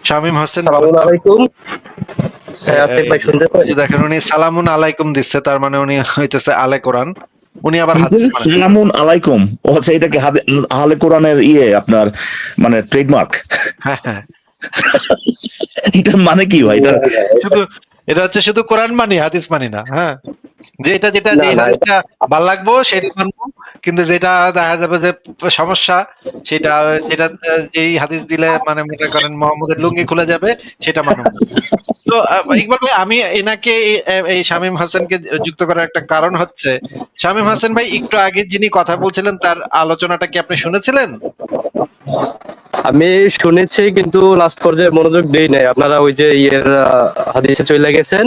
শামীম হোসেন বলেন সালামুন তো। আলাইকুম। আসিফ ভাই শুনতে ওই পারেন? যে দেখেন উনি সালামুন আলাইকুম দিচ্ছে, তার মানে উনি হইতেছে আলে কোরআন, উনি আবার হাদিস মানে না। সালামুন আলাইকুম। ও আচ্ছা, এটা কি আহলে কোরআনের আপনার মানে ট্রেডমার্ক? হ্যাঁ হ্যাঁ, এটার মানে কি ভাই এটা? না না শুধু এটা হচ্ছে শুধু কোরআন মানি হাদিস মানি না। হ্যাঁ, যেটা না যে না হাদিসটা ভাল লাগবো সেটা মানবো, কিন্তু যেটা দেখা যাবে যে সমস্যা, সেটা যেটা যেই হাদিস দিলে মানে মনে করেন মোহাম্মদের লুঙ্গি খুলে যাবে, সেটা মানব না। তো ইকবাল ভাই, আমি এনাকে এই শামীম হাসানকে যুক্ত করার একটা কারণ হচ্ছে, শামীম হাসান ভাই একটু আগে যিনি কথা বলছিলেন তার আলোচনাটা কি আপনি শুনেছিলেন? আমি শুনেছি কিন্তু লাস্ট পর্যায়ে মনোযোগ দেই নাই। আপনারা ওই যে হাদিসে চলে গেছেন,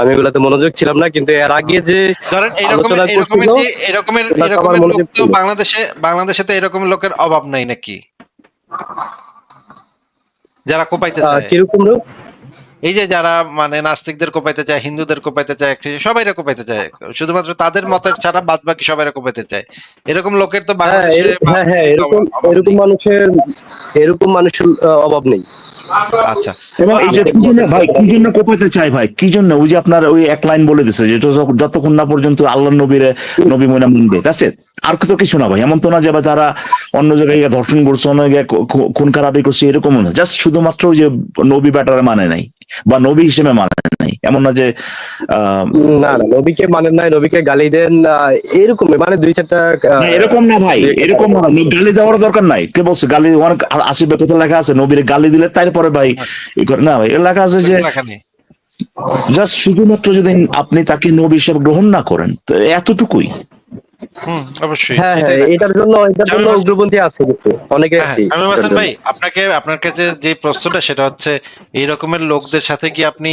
আমি এগুলাতে মনোযোগ ছিলাম না, কিন্তু এর আগে যে ধরেন আলোচনা করছিল ওটাতে আমার এরকমের লোক মনোযোগ তো ছিল। বাংলাদেশে তো এরকমের লোকের অভাব নাই নাকি, যারা কোপাইতে চায়? কিরকম রূপ? এই যে যারা মানে নাস্তিকদের কোপাইতে চায়, হিন্দুদের কোপাইতে চায়, সবাইরা কোপাইতে চায়, শুধুমাত্র তাদের মতের ছাড়া বাদ বাকি সবাইরা কোপাইতে চায়। এরকম লোকের তো বাংলাদেশে বা হ্যাঁ হ্যাঁ, পৃথিবীতে এরকম অভাব এরকম নেই। মানুষের অভাব নেই। আচ্ছা, এবং তো এই যে কি জন্য ভাই, কি জন্য কোপাইতে চাই ভাই, কি জন্য? ওই যে আপনার ওই এক লাইন বলে দিছে যে যতক্ষণ না পর্যন্ত আল্লাহ নবী ময়না মানবে, আছে আর তো কিছু না ভাই। এমন তো না যে ভাই তারা অন্য জায়গায় গিয়ে ধর্ষণ করছে, অন্য জায়গায় খুন খারাপি করছে, এরকম না। জাস্ট শুধুমাত্র ওই যে নবী ব্যাটারে মানে নাই বা নবী হিসেবে মানে নাই, এমন না যে আহ না না, নবীকে মানেন নাই, নবীকে গালি দেন, এরকমই মানে দুই চারটা না এরকম না ভাই, দুই একটা এরকম না। গালি দেওয়ার দরকার নাই। কে বলছে গালি? অনেক আসিফে কোথাও লেখা আছে নবীর গালি দিলে তারপরে ভাই না ভাই, এর লেখা আছে যে লেখা নেই। জাস্ট শুধুমাত্র যদি আপনি তাকে নবী হিসেবে গ্রহণ না করেন, তো এতটুকুই। অবশ্যই হ্যাঁ হ্যাঁ, সেটাই লেখা আছে। এটার জন্য শামীম হাসান, উগ্রপন্থী আছে, কিন্তু অনেকে হ্যাঁ আছে হ্যাঁ, শামীম এটার হাসান জন্য। ভাই, আপনার কাছে যে প্রশ্নটা সেটা হচ্ছে, এই রকমের লোকদের সাথে কি আপনি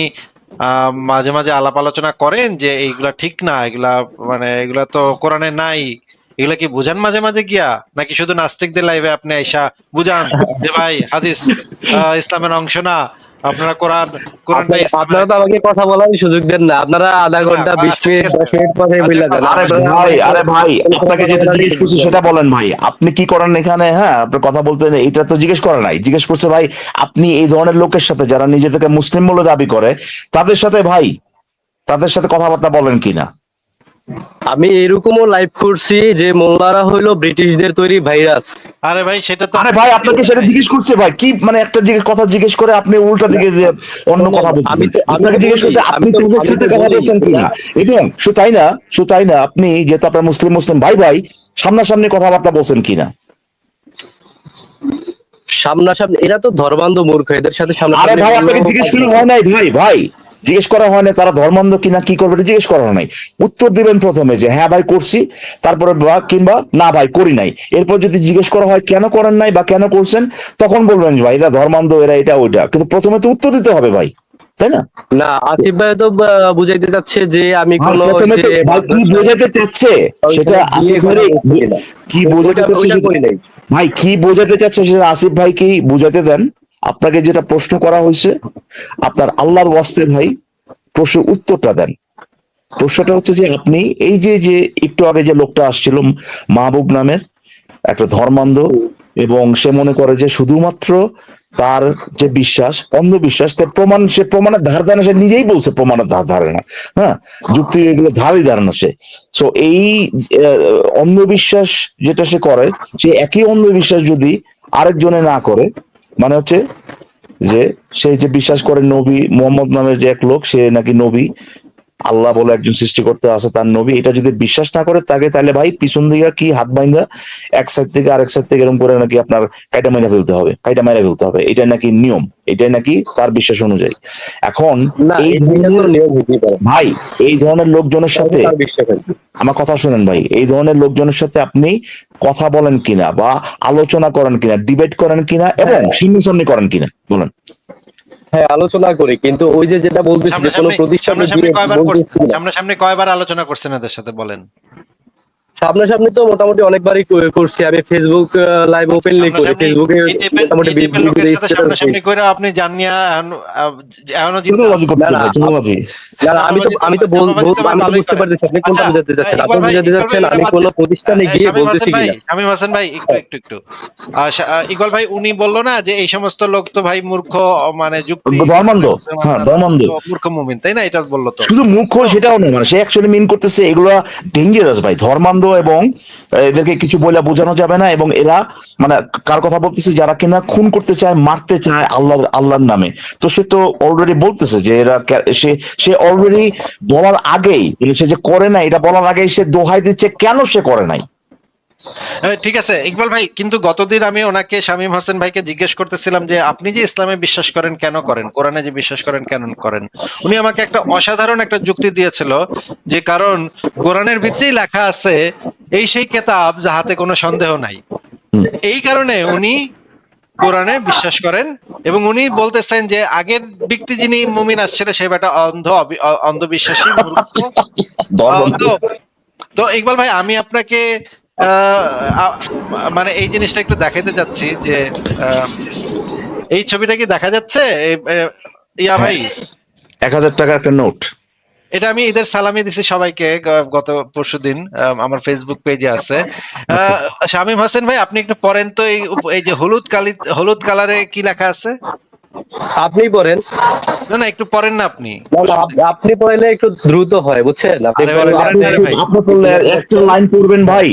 মাঝে মাঝে আলাপ আলোচনা করেন যে এইগুলা ঠিক না, এগুলা মানে এগুলা তো কোরআনে নাই, এগুলা কি বুঝান মাঝে মাঝে গিয়া, নাকি শুধু নাস্তিকদের লাইভে আপনি আইসা বুঝান যে ভাই হাদিস ইসলামের অংশ না, আপনারা কোরআনটা ইসলামের আপনারা তো আমাকে কথা বলার সুযোগ দেন না। আপনারা আধা না? ঘন্টা 20 আচ্ছা ঠিক মিনিট আছে, 10 মিনিট পরে আচ্ছা বইলা দেন। আরে ভাই, আরে ভাই, আপনাকে যেটা জিজ্ঞেস করছি সেটা বলেন ভাই। আপনি কি করেন এখানে? হ্যাঁ, আপনার কথা বলতে এটা তো জিজ্ঞেস করে নাই। জিজ্ঞেস করছে ভাই আপনি এই ধরনের লোকের সাথে, যারা নিজেদেরকে মুসলিম বলে দাবি করে, তাদের সাথে ভাই, তাদের সাথে কথাবার্তা বলেন কিনা? আমি এরকমও লাইভ করছি যে মোল্লারা হইলো ব্রিটিশদের তৈরি ভাইরাস। আরে ভাই সেটা তো আরে ভাই, আপনাকে সেটা জিজ্ঞেস করছে ভাই, কি মানে একটা কথা জিজ্ঞেস করে আপনি উল্টা দিকে দিয়ে অন্য কথা বলতেছেন। আপনাকে জিজ্ঞেস করছে আপনি তাদের সাথে কথা বলছেন কিনা, এবং শুধু তাই না, আপনি যেহেতু আপনার মুসলিম ভাই ভাই সামনাসামনি কথাবার্তা বলছেন কিনা? সামনাসামনি এরা তো ধর্মান্ধ মূর্খ, এদের সাথে আরে সামনাসামনি ভাই, আপনাকে জিজ্ঞেস করা হয় নাই ভাই, জিজ্ঞেস করা হয় না তারা ধর্মান্ধ কিনা কি করবে, এটা জিজ্ঞেস করা হয় নাই। উত্তর দিবেন প্রথমে যে হ্যাঁ ভাই করছি, তারপরে বা কিংবা না ভাই করি নাই। এরপর যদি জিজ্ঞেস করা হয় কেন করেন নাই বা কেন করছেন, তখন বলবেন যে ভাই এরা ধর্মান্ধ, এরা এটা ওইটা, কিন্তু প্রথমে তো উত্তর দিতে হবে ভাই, তাই না? না, আসিফ ভাই তো বুঝাইতে চাচ্ছে যে আমি ভাই কোন প্রথমে তো ভাই কি বোঝাতে চাচ্ছে সেটা আসিফ ভাই কি বোঝাতে চাচ্ছে ভাই, কি বোঝাতে চাচ্ছে সেটা আসিফ ভাই কি বুঝাতে দেন। আপনাকে যেটা প্রশ্ন করা হয়েছে, আপনার আল্লাহর ওয়াস্তে ভাই প্রশ্নের উত্তরটা দেন। প্রশ্নটা হচ্ছে যে আপনি এই যে একটু আগে যে লোকটা আসছিল মাহবুব নামের একটা ধর্মান্ধ, এবং সে মনে করে যে শুধুমাত্র তার যে বিশ্বাস অন্ধবিশ্বাস, তার সে প্রমাণের ধার ধারে, সে নিজেই বলছে প্রমাণের ধার ধারে না। হ্যাঁ, যুক্তি এগুলো ধারই ধারে না সে। সো এই আহ, অন্ধবিশ্বাস যেটা সে করে, সে একই অন্ধবিশ্বাস যদি আরেকজনে না করে, মানে হচ্ছে যে সে যে বিশ্বাস করে নবী মোহাম্মদ নামের যে এক লোক, সে নাকি নবী, আল্লাহ বলে একজন সৃষ্টিকর্তা আছে, তার নবী, এটা যদি বিশ্বাস না করে তাকে, তাহলে ভাই পিছন দিকে কি হাত বাইন্ধা এক সাইড থেকে আরেক সাইড থেকে এরকম করে নাকি আপনার কাইটা মাইরা ফেলতে হবে, এটা নাকি নিয়ম, এটাই নাকি তার বিশ্বাস অনুযায়ী। এখন না, এই এটা তো ধরনের নিয়ম হইতেই পারে, ভাই, এই ধরনের লোকজনের সাথে তার বিশ্বাস আছে। আমার কথা শুনেন ভাই, এই ধরনের লোকজনের সাথে আপনি কথা বলেন কিনা বা আলোচনা করেন কিনা, ডিবেট করেন কিনা, এবং সামনাসামনি করেন কিনা বলেন। হ্যাঁ, আলোচনা করি, কিন্তু ওই যে যেটা বলতেছি যে কোনো সামনাসামনি প্রতিষ্ঠানে সামনাসামনি গিয়ে কয়বার করছেন? বলতেছি না। সামনাসামনি কয়বার আলোচনা করছেন এদের সাথে বলেন? সামনাসামনি তো মোটামুটি অনেকবারই করছি আমি, ফেসবুক লাইভ ওপেনলি করি, সামনাসামনি ফেসবুকে মোটামুটি এই টাইপের লোকের সাথে স্ট্যাটাস দেই। সামনাসামনি করে আপনি জানিয়া এখনো জিন্দা ধন্যবাদ আছেন। না করতেছেন না ভাই, ধন্যবাদই। না না, আমি তো ধন্যবাদ তো ভাই আমি তো ভালোই বুঝতে করেন। পারতেছি আপনি কোনটা আচ্ছা, বোঝাতে চাচ্ছেন। আপনি ইকবাল ভাই, বোঝাতে চাচ্ছেন এটা আমি বাদ কোনো দেন। প্রতিষ্ঠানে গিয়ে বলতেছি কিনা। শামীম হাসান ভাই একটু ইকবাল ভাই উনি বললো না যে এই সমস্ত লোক তো ভাই মূর্খ, মানে যুক্তি ধর্মান্ধ, হ্যাঁ ধর্মান্ধ। মূর্খ মুমিন, তাই না? এটা বললো তো। শুধু মুখ্য সেটাও নয়, মানে সে অ্যাকচুয়ালি মিন করতেছে এগুলা ডেঞ্জারাস ভাই, ধর্মান্ধ, এবং এদেরকে কিছু বলে বোঝানো যাবে না। এবং এরা মানে কার কথা বলতেছে, যারা কিনা খুন করতে চায়, মারতে চায় আল্লাহর নামে। তো সে তো অলরেডি বলতেছে যে এরা সে অলরেডি বলার আগেই, মানে সে যে করে নাই এটা বলার আগেই সে দোহাই দিচ্ছে কেন সে করে নাই। ঠিক আছে ইকবাল ভাই, কিন্তু গতদিন আমি ওনাকে শামীম হোসেন ভাইকে জিজ্ঞেস করতেছিলাম যে আপনি যে ইসলামে বিশ্বাস করেন কেন করেন, কোরআনে যে বিশ্বাস করেন কেন করেন। উনি আমাকে একটা অসাধারণ একটা যুক্তি দিয়েছিল যে কারণ কোরআনের ভিতরেই লেখা আছে এই সেই কেতাব যাহাতে কোনো সন্দেহ নাই। এই কারণে উনি কোরআনে বিশ্বাস করেন, এবং উনি বলতেছেন যে আগের ব্যক্তি যিনি মুমিন আসছিল সে একটা অন্ধবিশ্বাসী মূর্খ, ধর্মান্ধ। তো তো ইকবাল ভাই আমি আপনাকে মানে এই জিনিসটা একটু দেখাইতে যাচ্ছি যে এই ছবিটা কি দেখা যাচ্ছে? ইয়া ভাই, 1000 টাকার একটা নোট। এটা আমি ঈদের সালামি দিছি সবাইকে গত পরশুদিন, আমার ফেসবুক পেজে আছে। শামীম হোসেন ভাই আপনি একটু পড়েন তো এই যে হলুদ কালারে কি লেখা আছে? আপনি পড়েন। না না, একটু পড়েন না আপনি। না না, আপনি পড়লে একটু দ্রুত হয় বুঝছেন, আপনি আরে ভাই, পড়লে পড়েন না রে ভাই। আপনি বললে একটা লাইন পড়বেন ভাই,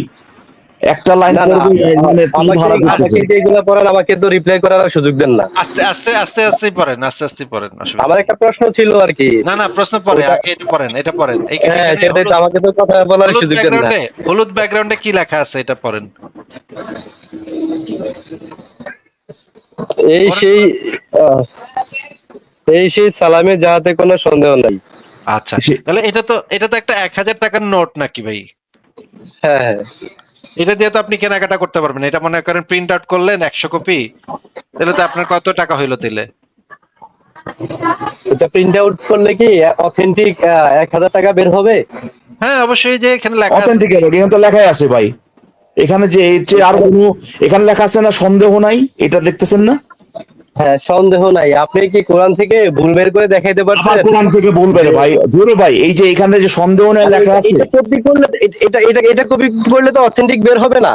একটা লাইন না না, পড়বেন, মানে তিন ভাড়া আমাকে করতেছে। যে এগুলো পড়ান আমাকে তো রিপ্লাই করার আর সুযোগ দেন না। আস্তে পড়েন, আস্তে পড়েন, অসুবিধা আমার নেই। একটা প্রশ্ন ছিল আর কি। না না, প্রশ্ন পরে, ওটা- আগে এটা পড়েন। হ্যাঁ এখানে সেটাই তো, আমাকে তো কথা বলার সুযোগ দেন না। হলুদ ব্যাকগ্রাউন্ডে কি লেখা আছে এটা পড়েন। এই সেই আহ, এই সেই সালামে যাহাতে কোনো সন্দেহ নাই। আচ্ছা, তাহলে এটা তো একটা 1000 টাকার নোট নাকি ভাই? হ্যাঁ হ্যাঁ, এটা দিয়ে তো আপনি কেনাকাটা করতে পারবেন। এটা মনে করেন প্রিন্ট আউট করলেন 100 কপি, তাহলে তো আপনার কত টাকা হইলো তাহলে? এটা প্রিন্ট আউট করলে কি অথেন্টিক 1000 টাকা বের হবে? হ্যাঁ অবশ্যই, যে এখানে লেখা আছে। অথেন্টিক, এখানে তো লেখাই আছে ভাই, এখানে যে এর চেয়ে আর কোনো, এখানে লেখা আছে না সন্দেহ নাই, এটা দেখতেছেন না? হ্যাঁ সন্দেহ নাই। আপনি কি কোরআন থেকে ভুল বের করে দেখাইতে আবার পারছেন? কোরআন থেকে বলবে রে ভাই, ধরো ভাই, এই যে এখানে যে সন্দেহ নাই লেখা আছে, এটা কপি করলে এটা কপি করলে তো অথেন্টিক বের হবে না।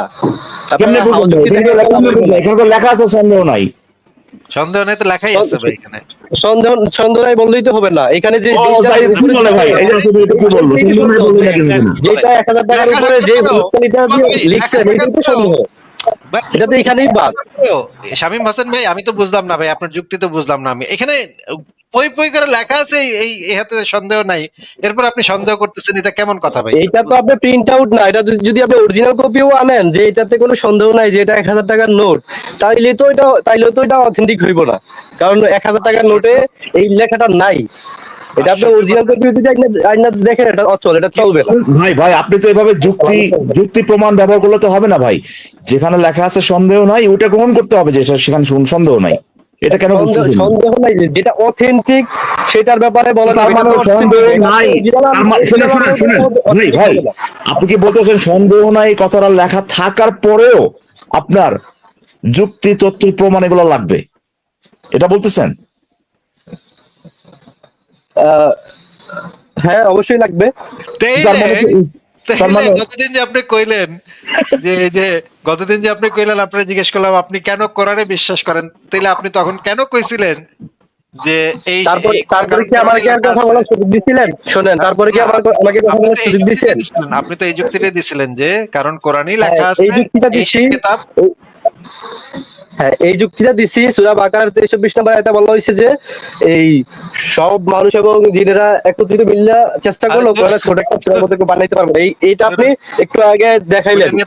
কেমনে আপনারা বুঝবেন? যুক্তি এখানে দেখাতে কেমনে পারবেন বুঝবেন? না। এখানে তো লেখা আছে সন্দেহ নাই। সন্দেহ নেই তো লেখাই আছে ভাই এখানে। সন্দেহ নাই বললেই তো হবে না। এখানে যে ও তাই কি বলে ভাই, এই যে আসলে এটা কি বলবো, সন্দেহ নাই বলবে না কেন? যেটা 1000 টাকার উপরে যে উত্তরটা লিখছেন এটাই তো সন্দেহ। এটা তো এখানেই বাদ। শামীম হোসেন ভাই আমি তো বুঝলাম না ভাই, আপনার যুক্তি তো বুঝলাম না আমি। এখানে পই করে লেখা আছে এই হাতে সন্দেহ নাই, এরপর আপনি সন্দেহ করতেছেন, এটা কেমন কথা ভাই? এটা তো আপনি প্রিন্ট আউট না, এটা যদি আপনি অরিজিনাল কপিও আনেন যে এটাতে কোনো সন্দেহ নাই যে এটা 1000 টাকার নোট, তাইলে তো এটা অথেন্টিক হইব না, কারণ 1000 টাকার নোটে এই লেখাটা নাই। এটা আপনি অরিজিনাল কপি যদি আইনা দেখেন এটা অচল, এটা চলবে না। ভাই আপনি তো এভাবে যুক্তি প্রমাণ ব্যবহার করলে তো হবে না ভাই। যেখানে লেখা আছে সন্দেহ নাই, ওটা গ্রহণ করতে হবে যে সেখানে সন্দেহ নাই। এটা কেন বুঝতেছেন? সন্দেহ নাই, যেটা অথেন্টিক সেটার ব্যাপারে বলা তার যাবে। মানে সন্দেহ নাই, শুনেন ভাই, আপনি কি বলতেছেন সন্দেহ নাই কথাটা লেখা থাকার পরেও আপনার যুক্তি, তথ্য, প্রমাণ এগুলো লাগবে, এটা বলতেছেন? হ্যাঁ অবশ্যই লাগবে। তার মানে গতদিন যে আপনি কইলেন আপনি জিজ্ঞেস করলাম আপনি কেন কোরআনে বিশ্বাস করেন, তাইলে আপনি তখন কেন কইছিলেন যে এই তারপরে কি আমাকে আর কথা বলার সুযোগ দিছিলেন? শোনেন, তারপরে কি আমাকে কথা বলার সুযোগ দিছেন? আপনি তো এই যুক্তিটাই দিছিলেন যে কারণ কোরআনই হ্যাঁ, লেখা আছে এই যুক্তিটা এই দিচ্ছি। কিতাব। হ্যাঁ এই যুক্তিটা দিচ্ছি, সূরা বাকারার 23-24 নম্বর আয়াতে বলা হয়েছে যে এই সব মানুষ এবং জিনেরা একত্রিত মিল্লা চেষ্টা করলো কোরআনের ছোট একটা সূরার মধ্যে বানাইতে পারবে। এইটা আপনি একটু আগে দেখাইলেন যে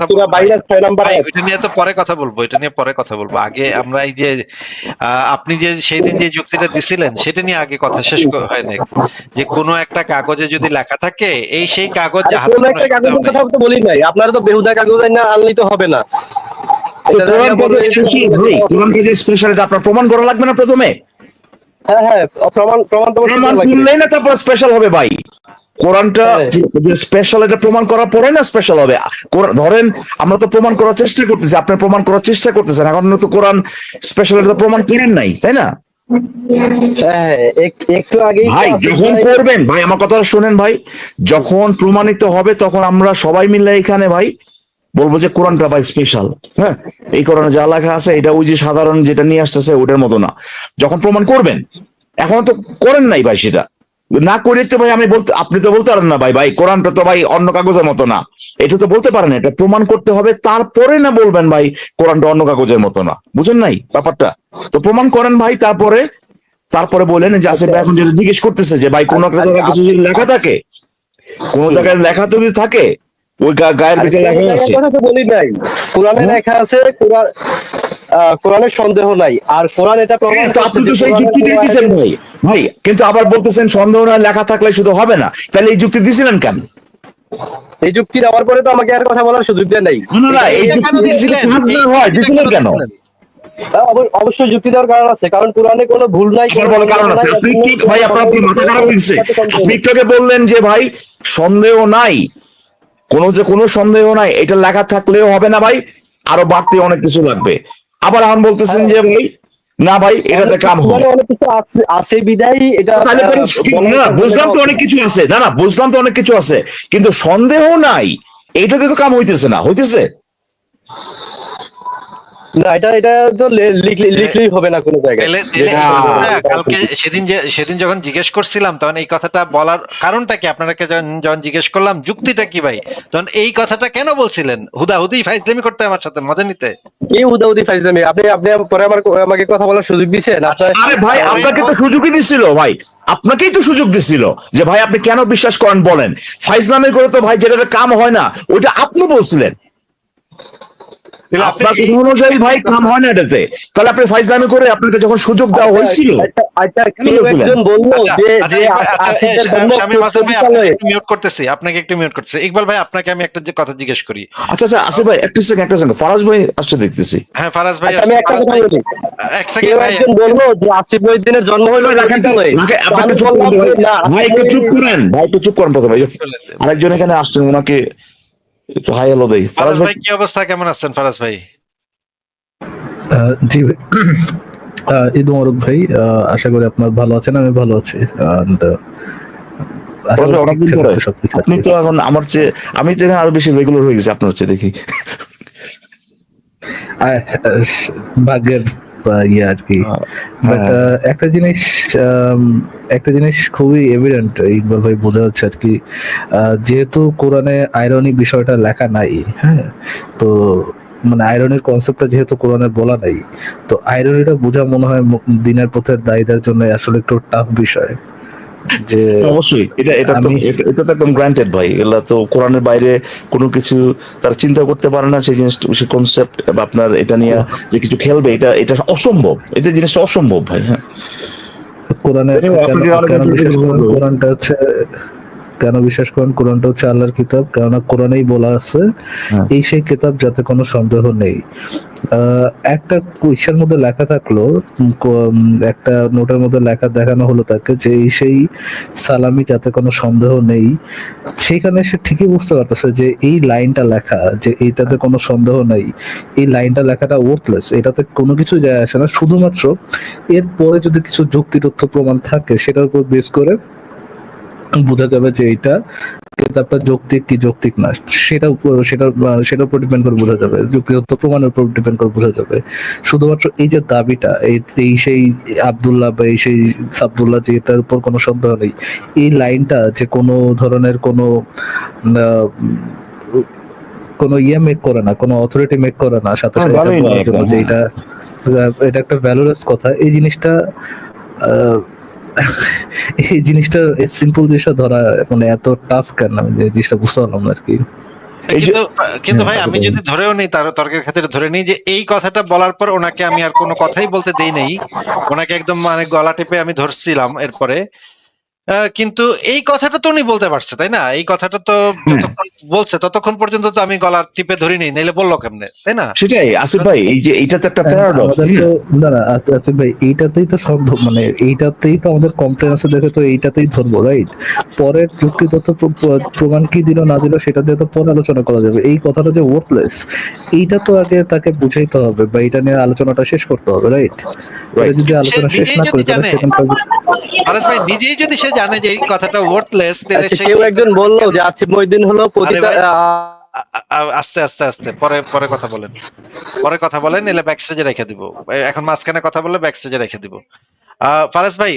সূরা বাইরার 6 নম্বর আয়াত। এটা নিয়ে তো পরে কথা বলবো, আগে আমরা এই যে আপনি যে সেই দিন যে যুক্তিটা দিছিলেন সেটা নিয়ে আগে কথা শেষ হয় নাই, যে কোনো একটা কাগজে যদি লেখা থাকে এই সেই কাগজ আর যাহাতে কোন কোনো একটা সন্দেহ কাগজের নাই। কথা তো বলি নাই, আপনারা তো বেহুদা কাগজ না আনলেই তো হবে না। কোরআন পেজে স্পেশাল ভাই, কোরআন পেজে স্পেশাল, এটা আপনার প্রমাণ করা লাগবে না প্রথমে? হ্যাঁ হ্যাঁ, প্রমাণ তো প্রমাণ করলেই না তারপর স্পেশাল হবে ভাই। কোরআনটা স্পেশাল, এটা প্রমাণ করার পরে না স্পেশাল হবে। ধরেন আমরা তো প্রমাণ করার চেষ্টা করতেছি, আপনি প্রমাণ করার চেষ্টা করতেছেন, এখন তো কোরআন স্পেশাল এটা তো প্রমাণ করেন নাই, তাই না? হ্যাঁ, একটু আগেই তো ভাই আসিফ যখন ভাই- করবেন, ভাই আমার কথা শোনেন ভাই, যখন প্রমাণিত হবে তখন আমরা সবাই মিলে এখানে ভাই বলবো যে কোরআনটা ভাই স্পেশাল। হ্যাঁ, এই কোরআনে যা লেখা আছে এটা ওই যে সাধারণ যেটা নিয়ে আসতেছে ওটার মতো না। যখন প্রমাণ করবেন, এখন তো করেন নাই ভাই, সেটা না করে তো ভাই আমি বলতে, আপনি তো বলতে পারেন না ভাই ভাই কোরআনটা তো ভাই অন্য কাগজের মতো না, এটা তো বলতে পারেন, এটা প্রমাণ করতে হবে তারপরে না বলবেন ভাই কোরআনটা অন্য কাগজের মতো না। বুঝেন নাই ব্যাপারটা? তো প্রমাণ করেন ভাই, তারপরে বলেন যে আসিফ ভাই এখন যেটা জিজ্ঞেস করতেছে যে ভাই কোন একটা জায়গায় কিছু যদি লেখা থাকে, কোন জায়গায় লেখা যদি থাকে ওই গায়ের আর ভিতরে লেখা কোরআনের আছে। কথা তো বলি নাই, কোরআনে লেখা আছে কোরআনের সন্দেহ নাই, আর কোরআন এটা প্রমাণ তো করছে আপনি যে তো সেই কোরআনের যুক্তি কোনো দিয়ে দিচ্ছেন আয়াতে- ভাই। ভাই কিন্তু আবার বলতেছেন সন্দেহ না লেখা থাকলে শুধু হবে না, তাহলে এই যুক্তি দিছিলেন কেন? এই যুক্তি দেওয়ার পরে তো আমাকে আর কথা বলার সুযোগ দেয় নাই। না, এই এটা কেন যুক্তি দিছিলেন? হয় এটা দিছিলেন কেন? দিছিলেন? অবশ্যই যুক্তি দেওয়ার কারণ আছে, কারণ কোরআনে কোনো ভুল নাই, আপনার বলার কারণ আছে, আপনি কি ভাই আপনার কি মাথা খারাপ হয়েছে? আপনি একটু আগে বললেন যে ভাই সন্দেহ নাই, কোনো সন্দেহ নাই, এটা লেখা থাকলেও হবে না ভাই, আরো বাড়তি অনেক কিছু লাগবে। আবার এখন বলতেছেন যে ভাই না ভাই এটাতে কাম হয়। অনেক কিছু আছে বিদায় এটা তাহলে পরে না বুঝলাম তো অনেক কিছু আছে, না বুঝলাম তো অনেক কিছু আছে, কিন্তু সন্দেহ নাই এইটাতে তো কাম হইতেছে না, হইতেছে? না, এটা তো লিখলেই হবে না কোনো জায়গায়। কালকে সেদিন যখন জিজ্ঞেস করছিলাম তখন এই কথাটা বলার কারণটা কি, আপনাকে যখন জিজ্ঞেস করলাম যুক্তিটা কি ভাই, তখন এই কথাটা কেন বলছিলেন? হুদাহুদি ফাইজলামি করতে আমার সাথে মজা নিতে? এই উদাউদি ফাইজলামি, আপনি পরে আমাকে কথা বলার সুযোগ দিচ্ছেন। আরে ভাই আপনাকে তো সুযোগই দিছিল ভাই, আপনাকেই তো সুযোগ দিছিল যে ভাই আপনি কেন বিশ্বাস করেন বলেন। ফাইজলামি করে তো ভাই যেটা কাম হয় না ওইটা আপনি বলছিলেন, আপনার কথা অনুযায়ী ভাই কাম হয় না এটাতে, তাহলে আপনি ফাইজলামি করে আপনাকে যখন সুযোগ দেওয়া হয়েছিল কেউ একজন বললো যে শামীম হাসান ভাই আপনাকে একটু মিউট করতেছি, ইকবাল ভাই আপনাকে আমি একটা কথা জিজ্ঞেস করি। আচ্ছা আসিফ ভাই একটা সেকেন্ড, ফারাজ ভাই আসছে দেখতেছি। হ্যাঁ ফারাজ ভাই, আমি একটা কথা বলি, এক কেউ সেকেন্ড ভাই, একজন বললো যে আসিফ মহিউদ্দিনের জন্ম হলো বরিশালে। আপনি একটু চুপ করেন ভাই, একটু চুপ করেন ভাই, একটু চুপ করেন প্রথমে। আরেকজন এখানে আসছেন, ওনাকে একটু হাই হ্যালো দেই। ফারাজ ভাই কি অবস্থা, কেমন আছেন ফারাজ ভাই? জি ভাই, ঈদ মোবারক ভাই, আশা করি আপনার ভালো আছেন, আমি ভালো আছি। আপনি তো এখন আমার চেয়ে, আমি তো এখানে আরো বেশি রেগুলার হয়ে গেছি আপনার চেয়ে দেখি। ভাগ্যের ইয়ে আর কি। বাট একটা জিনিস খুবই এভিডেন্ট ইকবাল ভাই, বোঝা যাচ্ছে আর কি, যেহেতু কোরআনে আইরনি বিষয়টা লেখা নাই, হ্যাঁ, তো মানে আইরনির কনসেপ্টটা যেহেতু কোরআনে বলা নাই, তো আইরনিটা বোঝা মনে হয় দিনের পথের দায়ীদের জন্য আসলে একটু টাফ বিষয়। যে অবশ্যই এটা তো একদম গ্রান্টেড ভাই, এগুলা তো কোরআনের বাইরে কোনো কিছু তারা চিন্তা করতে পারে না, সেই জিনিস সেই কনসেপ্ট বা আপনার এটা নিয়ে যে কিছু খেলবে, এটা অসম্ভব, এটা জিনিসটা অসম্ভব ভাই। হ্যাঁ, কোরআনে কোরআনটা হচ্ছে, কেন বিশ্বাস করেন কোরআনটা হচ্ছে আল্লাহর কিতাব, কেননা কোরআনেই বলা আছে এই সেই কিতাব যাতে কোনো সন্দেহ নেই। একটা কুইশের মধ্যে লেখা থাকলো, একটা নোটের মধ্যে লেখা দেখানো হলো তাকে যে এই সেই সালামি যাতে কোনো সন্দেহ নেই, সেখানে সে ঠিকই বুঝতে পারতেছে যে এই লাইনটা লেখা যে এইটাতে কোনো সন্দেহ নেই, এই লাইনটা লেখাটা ওয়ার্থলেস, এটাতে কোনো কিছু যায় আসে না, শুধুমাত্র এরপরে যদি কিছু যুক্তি তথ্য প্রমাণ থাকে সেটার উপর বেস করে বোঝা যাবে যে এইটা কিতাবটা যৌক্তিক কি যৌক্তিক না, সেটার উপর ডিপেন্ড করে বোঝা যাবে, যুক্তিগত প্রমাণের উপর ডিপেন্ড করে বোঝা যাবে। শুধুমাত্র এই যে দাবিটা, এই সেই আব্দুল্লাহ বা এই সেই সাবদুল্লাহ, যে এটার উপর কোনো সন্দেহ নেই, এই লাইনটা যে কোনো ধরনের কোনো ইয়ে মেক করে না, কোনো অথরিটি মেক করে না সাথে সাথে বলার জন্য যে এটা একটা ভ্যালুলেস কথা। এই জিনিসটা সিম্পল জিনিসটা ধরা মানে এত টাফ কেন, আমি যে জিনিসটা বুঝতে পারলাম না আর কি। কিন্তু ভাই আমি যদি ধরেও নেই, তার তর্কের ক্ষেত্রে ধরে নিই যে এই কথাটা বলার পর ওনাকে আমি আর কোনো কথাই বলতে দেই নাই, ওনাকে একদম মানে গলা টিপে আমি ধরছিলাম, এরপরে কিন্তু এই কথাটা তো উনি বলতে পারছে, তাই না? এই কথাটা তো যতক্ষণ বলছে ততক্ষণ পর্যন্ত তো আমি গলার টিপে ধরি নি, নাইলে বললো কেমনে, তাই না? সেটাই আসিফ ভাই, এই যে এটা তো একটা প্যারাডক্স। আমাদের তো না না আসিফ ভাই, এইটাতেই তো সন্দেহ, মানে এইটাতেই তো আমাদের কমপ্লেন আছে দেখে তো এইটাতেই ধরবো, রাইট? পরের যুক্তিগত প্রমাণ কি দিল না দিল সেটা দিয়ে তো পরে আলোচনা করা যাবে। এই কথাটা যে ওয়ার্থলেস, এইটা তো আগে তাকে বুঝাইতে হবে বা এটা নিয়ে আলোচনাটা শেষ করতে হবে, রাইট? এটা যদি সে আলোচনা শেষ নিজেই না যদি করি তাহলে জানে, সেখানকার আরেস ভাই নিজেই যদি সে জানে যে এই কথাটা ওয়ার্থলেস, তাহলে আচ্ছা, সে কেউ একজন বললো যে আসিফ মহিউদ্দিন হলো আরে পতিতা ভাই, আস্তে আস্তে আস্তে, পরে পরে কথা বলেন, পরে কথা বলেন, এলে ব্যাক স্টেজে রেখে দিব। এখন মাঝখানে কথা বলে ব্যাক স্টেজে রেখে দিব। ফারাজ ভাই,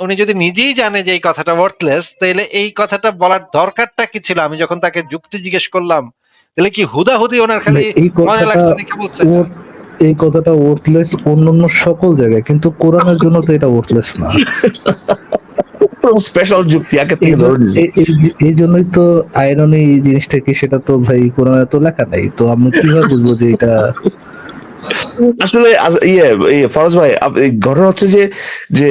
উনি যদি নিজেই জানে যে এই কথাটা ওয়ার্থলেস, তাহলে এই কথাটা বলার দরকারটা কি ছিল? আমি যখন তাকে যুক্তি জিজ্ঞেস করলাম, তাহলে কি হুদাহুদি ওনার খালি এই মজা কথাটা লাগছে দেখে বলছে? এই কথাটা ওয়ার্থলেস অন্যান্য সকল জায়গায়, কিন্তু কোরআনের জন্য তো এটা ওয়ার্থলেস না। স্পেশাল যুক্তি আগে থেকে ধরে নিয়েছে। এই জন্যই তো আয়রনি এই জিনিসটা কি, সেটা তো ভাই কোরআনে তো লেখা নাই, তো আমি কিভাবে বুঝবো যে এটা আসলে ফরজ ভাই, এই ঘটনা হচ্ছে যে যে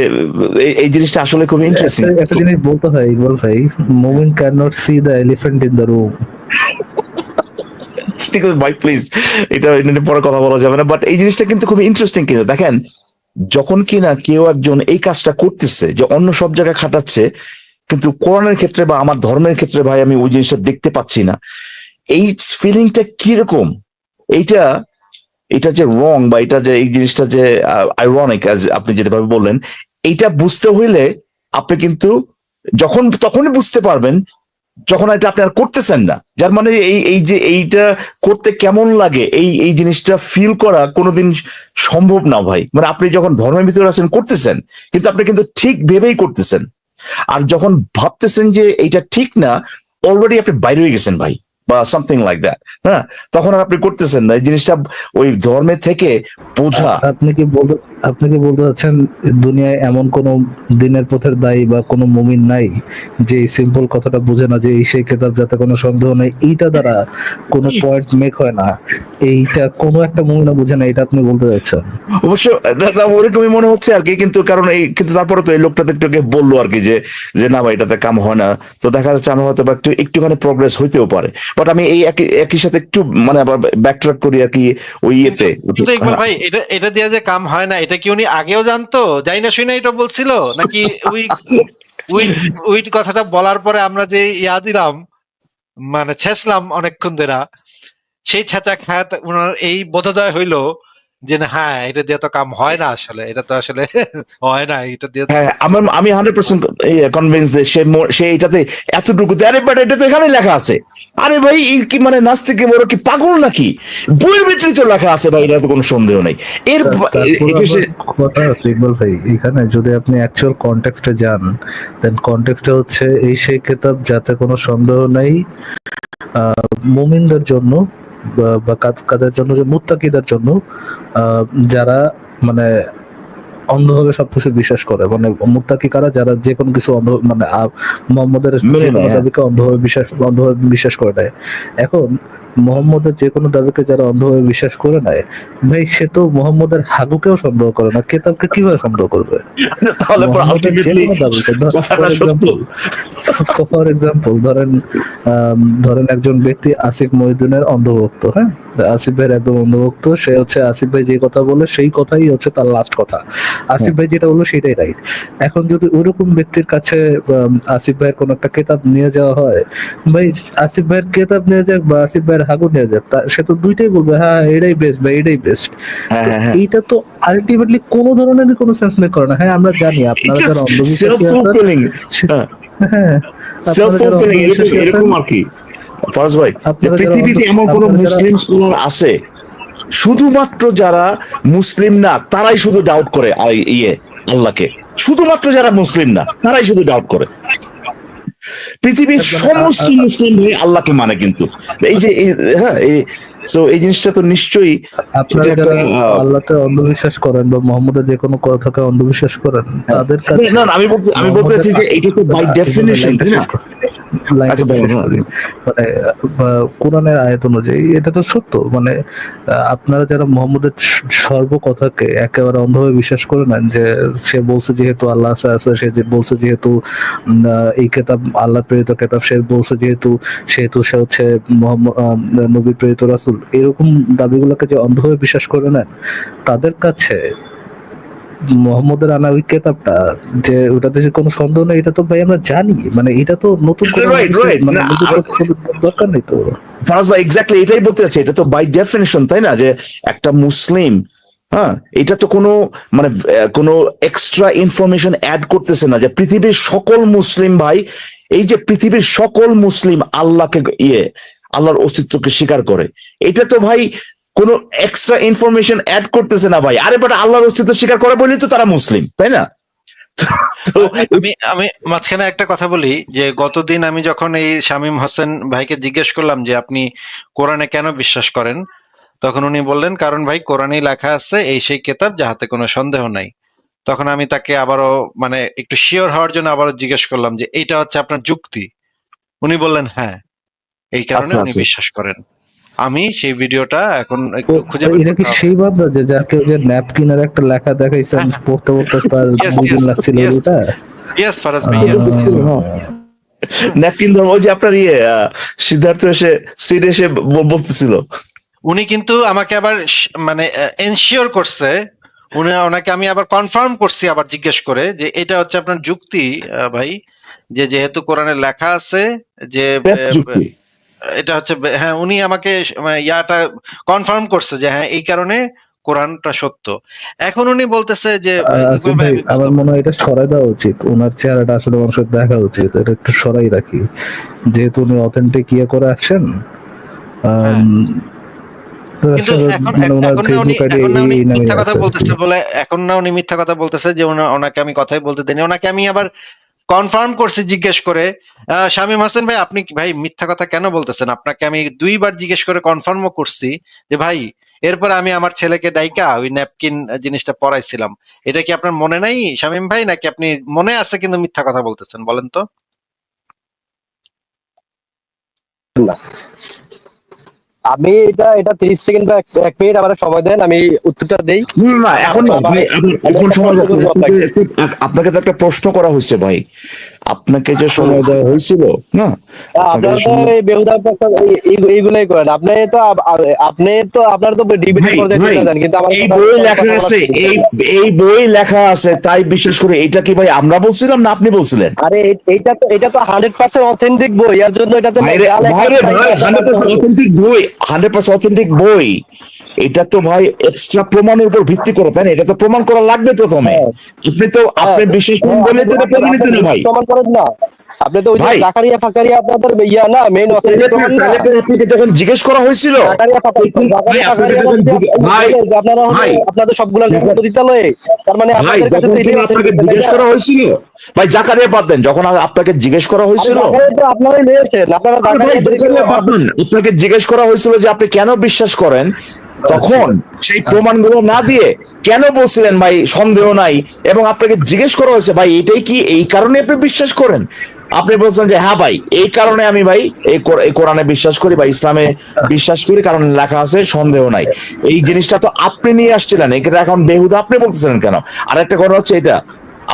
এই জিনিসটা আসলে খুব ইন্টারেস্টিং। একটা জিনিস বলতে হয় ইকবাল ভাই, মুমিন can not C the elephant in the room. ঠিক আছে ভাই, প্লিজ এটা নিয়ে পরে কথা বলা যাবে না, বাট এই জিনিসটা কিন্তু খুব ইন্টারেস্টিং। কিন্তু দেখেন, যখন কিনা কেউ একজন এই কাজটা করতেছে, যে অন্য সব জায়গায় খাটাচ্ছে, কিন্তু কোরআনের ক্ষেত্রে বা আমার ধর্মের ক্ষেত্রে ভাই আমি ওই জিনিসটা দেখতে পাচ্ছি না। এই ফিলিংটা কিরকম, এইটা এটা যে রং, বা এটা যে এই জিনিসটা যে আইরনিক, আপনি যেটা ভাবে বললেন, এইটা বুঝতে হইলে আপনি কিন্তু তখনই বুঝতে পারবেন যখন এটা আপনি আর করতেছেন না। যার মানে এই যে এইটা করতে কেমন লাগে, এই জিনিসটা ফিল করা কোনোদিন সম্ভব না ভাই। মানে আপনি যখন ধর্মের ভিতরে আছেন করতেছেন, কিন্তু আপনি কিন্তু ঠিক ভেবেই করতেছেন। আর যখন ভাবতেছেন যে এইটা ঠিক না, অলরেডি আপনি বাইরে হয়ে গেছেন ভাই, বা সামথিং লাইক দ্যাট। হ্যাঁ, তখন আর আপনি করতেছেন না। এই জিনিসটা ওই ধর্মের থেকে বোঝা। আপনি কি বলতে চাচ্ছেন দুনিয়ায় এমন কোন দিনের পথের দায়ী বা কোনো মুমিন নাই যে সিম্পল কথাটা বুঝে না যে এই সেই কিতাব যাতে কোনো সন্দেহ নেই, এইটা দ্বারা কোনো পয়েন্ট মেক হয় না, এইটা কোনো একটা মুমিনা বুঝে না, এটা আপনি বলতে চাচ্ছেন? অবশ্য ওরকমই মনে হচ্ছে আর কি, কিন্তু কারণ কিন্তু তারপরে তো এই লোকটা তো একটু বললো আর কি যে যে না ভাই এটাতে কাম হয় না, তো দেখা যাচ্ছে আমার হয়তো একটুখানি প্রোগ্রেস হইতেও পারে। বাট আমি এই একই সাথে একটু মানে আবার ব্যাকট্র্যাক করি আর কি ওই ইয়েতে। কিন্তু ইকবাল ভাই, এটা দিয়ে যে কাম হয় না, এটা কি উনি আগেও জানতো? যাই না শুনে এটা বলছিল, নাকি ওই ওই ওই কথাটা বলার পরে আমরা যে ইয়া দিলাম, মানে ছেঁচলাম অনেকক্ষণ ধরে, সেই ছেঁচা খায় ওনার এই বোধোদয় হইলো যে না, হ্যাঁ এটা দিয়ে তো কাম হয় না, আসলে এটা তো আসলে হয় না, এটা দিয়ে তো। হ্যাঁ, আমি 100% কনভিন্স যে সে এটাতে এতটুকু, আরে বাট এটা তো এখানে লেখা আছে। আরে ভাই কি মানে নাস্তিকে বড় কি পাগল নাকি? বইয়ের ভিতরে তো লেখা আছে ভাই, এটা তো কোনো সন্দেহ নাই। এর কথা আছে ইকবাল ভাই, এখানে যদি আপনি অ্যাকচুয়াল কনটেক্সটে যান, দেন কনটেক্সটে হচ্ছে এই সেই কিতাব যাতে কোনো সন্দেহ নাই মুমিনদের জন্য বা কাদের জন্য, যে মুত্তাকিদের জন্য, যারা মানে অন্ধভাবে সবকিছু বিশ্বাস করে। মানে মুত্তাকি কারা? যারা যে কোনো কিছু মানে মোহাম্মদের দাবিকে অন্ধভাবে বিশ্বাস করে নেয়। এখন মোহাম্মদের যে কোনো দাবিকে যারা অন্ধভাবে বিশ্বাস করে নেয়, ভাই সে তো মোহাম্মদের হাগুকেও সন্দেহ করে না, কেতাবকে কিভাবে সন্দেহ করবে? তাহলে আলটিমেটলি কথাটা সত্য। ফর এক্সাম্পল ধরেন একজন ব্যক্তি আসিফ মহিউদ্দিনের অন্ধভক্ত, হ্যাঁ, আসিফ ভাইয়ের একদম অন্ধভক্ত, সে হচ্ছে আসিফ ভাই যে কথা বলে সেই কথাই হচ্ছে তার লাস্ট কথা, আসিফ ভাই যেটা বললো সেটাই রাইট। এখন যদি ওইরকম ব্যক্তির কাছে আসিফ ভাইয়ের কোন একটা কেতাব নিয়ে যাওয়া হয়, ভাই আসিফ ভাইয়ের কেতাব নিয়ে যাক বা আসিফ ভাইয়ের হাগু নিয়ে যাক, সে তো দুইটাই বলবে হ্যাঁ এটাই বেস্ট ভাই, এটাই বেস্ট। এইটা তো আলটিমেটলি কোনো ধরনের কোনো সেন্স মেক করে না। হ্যাঁ আমরা জানি আপনারা যারা অন্ধবিশ্বাসী এরকম আর কি ফরজ ভাই, পৃথিবীতে এমন কোন মুসলিম স্কলার আছে শুধুমাত্র যারা মুসলিম না তারাই শুধু ডাউট করে আল্লাহকে? শুধুমাত্র যারা মুসলিম না তারাই শুধু ডাউট করে। পৃথিবীর সমস্ত মুসলিম ভাই আল্লাহকে মানে, কিন্তু এই যে হ্যাঁ এই জিনিসটা তো নিশ্চয়ই আপনারা যারা আল্লাহতে অন্ধবিশ্বাস করেন বা মুহাম্মদের যে কোনো কথাকে অন্ধবিশ্বাস করেন, তাদের কাছে না, আমি বলতে চাচ্ছি যে এটা তো বাই ডেফিনিশন, তাই না? লাইন আচ্ছা, শেষ করি। মানে কোরআনের আয়াত অনুযায়ী এটা তো সত্য, মানে আপনারা যারা মোহাম্মদের সর্বকথাকে একেবারে অন্ধভাবে বিশ্বাস করে নেন, যে সে বলছে যেহেতু আল্লাহ আছে, সে যে বলছে যেহেতু এই কেতাব আল্লাহ প্রেরিত কেতাব, সে বলছে যেহেতু সেহেতু সে হচ্ছে নবী প্রেরিত রাসূল, এরকম দাবিগুলোকে যে অন্ধভাবে বিশ্বাস করে নেন, তাদের কাছে মোহাম্মদের আনা ওই কেতাবটা যে ওটাতে যে কোনো সন্দেহ নেই, এটা তো ভাই আমরা জানি, মানে এটা তো নতুন করে Right, right. মানে না, নতুন করে কোনো দরকার নেই তো। ফারাজ ভাই এক্স্যাক্টলি এটাই বলতে চাচ্ছি, এটা তো বাই ডেফিনেশন, তাই না, যে একটা মুসলিম, হ্যাঁ, এটা তো কোনো মানে কোনো এক্সট্রা ইনফরমেশন অ্যাড করতেছে না, যে পৃথিবীর সকল মুসলিম ভাই, এই যে পৃথিবীর সকল মুসলিম আল্লাহকে আল্লাহর অস্তিত্বকে স্বীকার করে, এটা তো ভাই কোনো এক্সট্রা ইনফরমেশন অ্যাড করতেছে না ভাই। আরে বাট আল্লাহর অস্তিত্ব স্বীকার করে বলেই তো তারা মুসলিম, তাই না? তো আমি আমি মাঝখানে একটা কথা বলি, যে গতদিন আমি যখন এই শামীম হোসেন ভাইকে জিজ্ঞেস করলাম যে আপনি কোরআনে কেন বিশ্বাস করেন, তখন উনি বললেন কারণ ভাই কোরআনেই লেখা আছে এই সেই কেতাব যাহাতে কোনো সন্দেহ নাই। তখন আমি তাকে আবারও মানে একটু শিওর হওয়ার জন্য আবারও জিজ্ঞেস করলাম যে এইটা হচ্ছে আপনার যুক্তি। উনি বললেন হ্যাঁ, এই কারণে আচ্ছা, উনি আচ্ছা। বিশ্বাস করেন। আমি সেই ভিডিওটা এখন তো একটু খুঁজে বের এটা কি করতে হবে। সেই ভাবনা যে যাকে ওই যে ন্যাপকিনের একটা লেখা দেখাইছে, আমি হ্যাঁ, পড়তে পড়তে তার yes, 2 দিন yes, লাগছিল yes, ওটা? yes, ফারাজ ভাই, yes. ন্যাপকিন ধর্ম, ওই যে আপনার সিদ্ধার্থ এসে সিট এসে বলতেছিল। উনি কিন্তু আমাকে আবার মানে এনশিওর করছে, ওনাকে আমি আবার কনফার্ম করছি আবার জিজ্ঞেস করে যে এটা হচ্ছে আপনার যুক্তি ভাই, যে যেহেতু কোরআনে লেখা আছে যে বেস্ট যুক্তি। এটা হচ্ছে হ্যাঁ, উনি আমাকে মানে ইয়াটা কনফার্ম করছে যে হ্যাঁ এই কারণে কোরআনটা সত্য। এখন উনি বলতেছে যে আসিফ ভাই, আমার মনে হয় এটা সরাই দেওয়া উচিত, ওনার চেহারাটা আসলে মানুষের দেখা উচিত, এটা একটু সরাই রাখি, যেহেতু উনি অথেন্টিক ইয়ে করে আসছেন। হ্যাঁ, কিন্তু আসলে এখন মানে ওনার এখন না উনি ফেসবুক আইডি এখন না উনি এই নামে মিথ্যা কথা আছে আর কি। বলতেছে বলে, এখন না উনি মিথ্যা কথা বলতেছে যে ওনাকে আমি কথাই বলতে দেনি। ওনাকে আমি আবার কনফার্ম করছি জিজ্ঞেস করে, শামীম হোসেন ভাই আপনি ভাই মিথ্যা কথা কেন বলতেছেন? আপনাকে আমি 2বার জিজ্ঞেস করে কনফার্মও করছি যে ভাই, এরপর আমি আমার ছেলেকে দাইকা ওই ন্যাপকিন জিনিসটা পড়াইছিলাম। এটা কি আপনার মনে নাই শামীম ভাই, নাকি আপনি মনে আছে কিন্তু মিথ্যা কথা বলতেছেন? বলেন তো। না, আমি এটা 30 সেকেন্ড বা 1 মিনিট আমার সময় দেন, আমি উত্তরটা দেই। না এখন না ভাই, এখন সময় যাচ্ছে। আপনাকে তো একটা প্রশ্ন করা হয়েছে ভাই, আপনাকে যে সময় দেওয়া হয়েছিল না, আপনারা তো এই বেহুদা এইগুলাই করেন। আপনি তো আপনারা তো ডিবেট করতে চান, কিন্তু আমার এই বই লেখা আছে, এই বই লেখা আছে তাই বিশ্বাস করে, এটা কি ভাই আমরা বলছিলাম না আপনি বলছিলেন? আরে এটা তো 100% অথেন্টিক বই, এর জন্য এটাতে যা লেখা আছে 100% অথেন্টিক বই, 100% অথেন্টিক বই, এটা তো ভাই এক্সট্রা প্রমাণের উপর ভিত্তি করে, তাই না? এটা তো প্রমাণ করা লাগবে প্রথমে। আপনি তো আপনি বিশ্বাস করেন বলে তো এটা প্রমাণিত না ভাই। প্রমাণ করেন না, আপনি তো ওই যে জাকারিয়া ফাকারিয়া আপনাদের ইয়া না, মেইন অথেন্টিক প্রমাণ না। আপনাকে যখন জিজ্ঞেস করা হয়েছিল, আপনাদের সবগুলা বিশ্ববিদ্যালয়ে, তার মানে ভাই আপনাদের কাছে যখন আপনাকে জিজ্ঞেস করা হয়েছিল, ভাই জাকারিয়া বাদ দেন, যখন আপনাকে জিজ্ঞেস করা হয়েছিল, আপনারাই নিয়েছেন, আপনারা জাকারিয়া বাদ দেন, আপনাকে জিজ্ঞেস করা হয়েছিল যে আপনি কেন বিশ্বাস করেন, তখন সেই প্রমাণগুলো না দিয়ে কেন বলছিলেন ভাই সন্দেহ নাই, এবং আপনাকে জিজ্ঞেস করা হয়েছে ভাই এটাই কি এই কারণে আপনি বিশ্বাস করেন, আপনি বলছেন যে হ্যাঁ ভাই এই কারণে আমি ভাই এই কোরআনে বিশ্বাস করি বা ইসলামে বিশ্বাস করি, কারণ লেখা আছে সন্দেহ নাই। এই জিনিসটা তো আপনি নিয়ে আসছিলেন, এটা এখন বেহুদা আপনি বলতেছিলেন কেন? আর একটা কথা হচ্ছে এটা,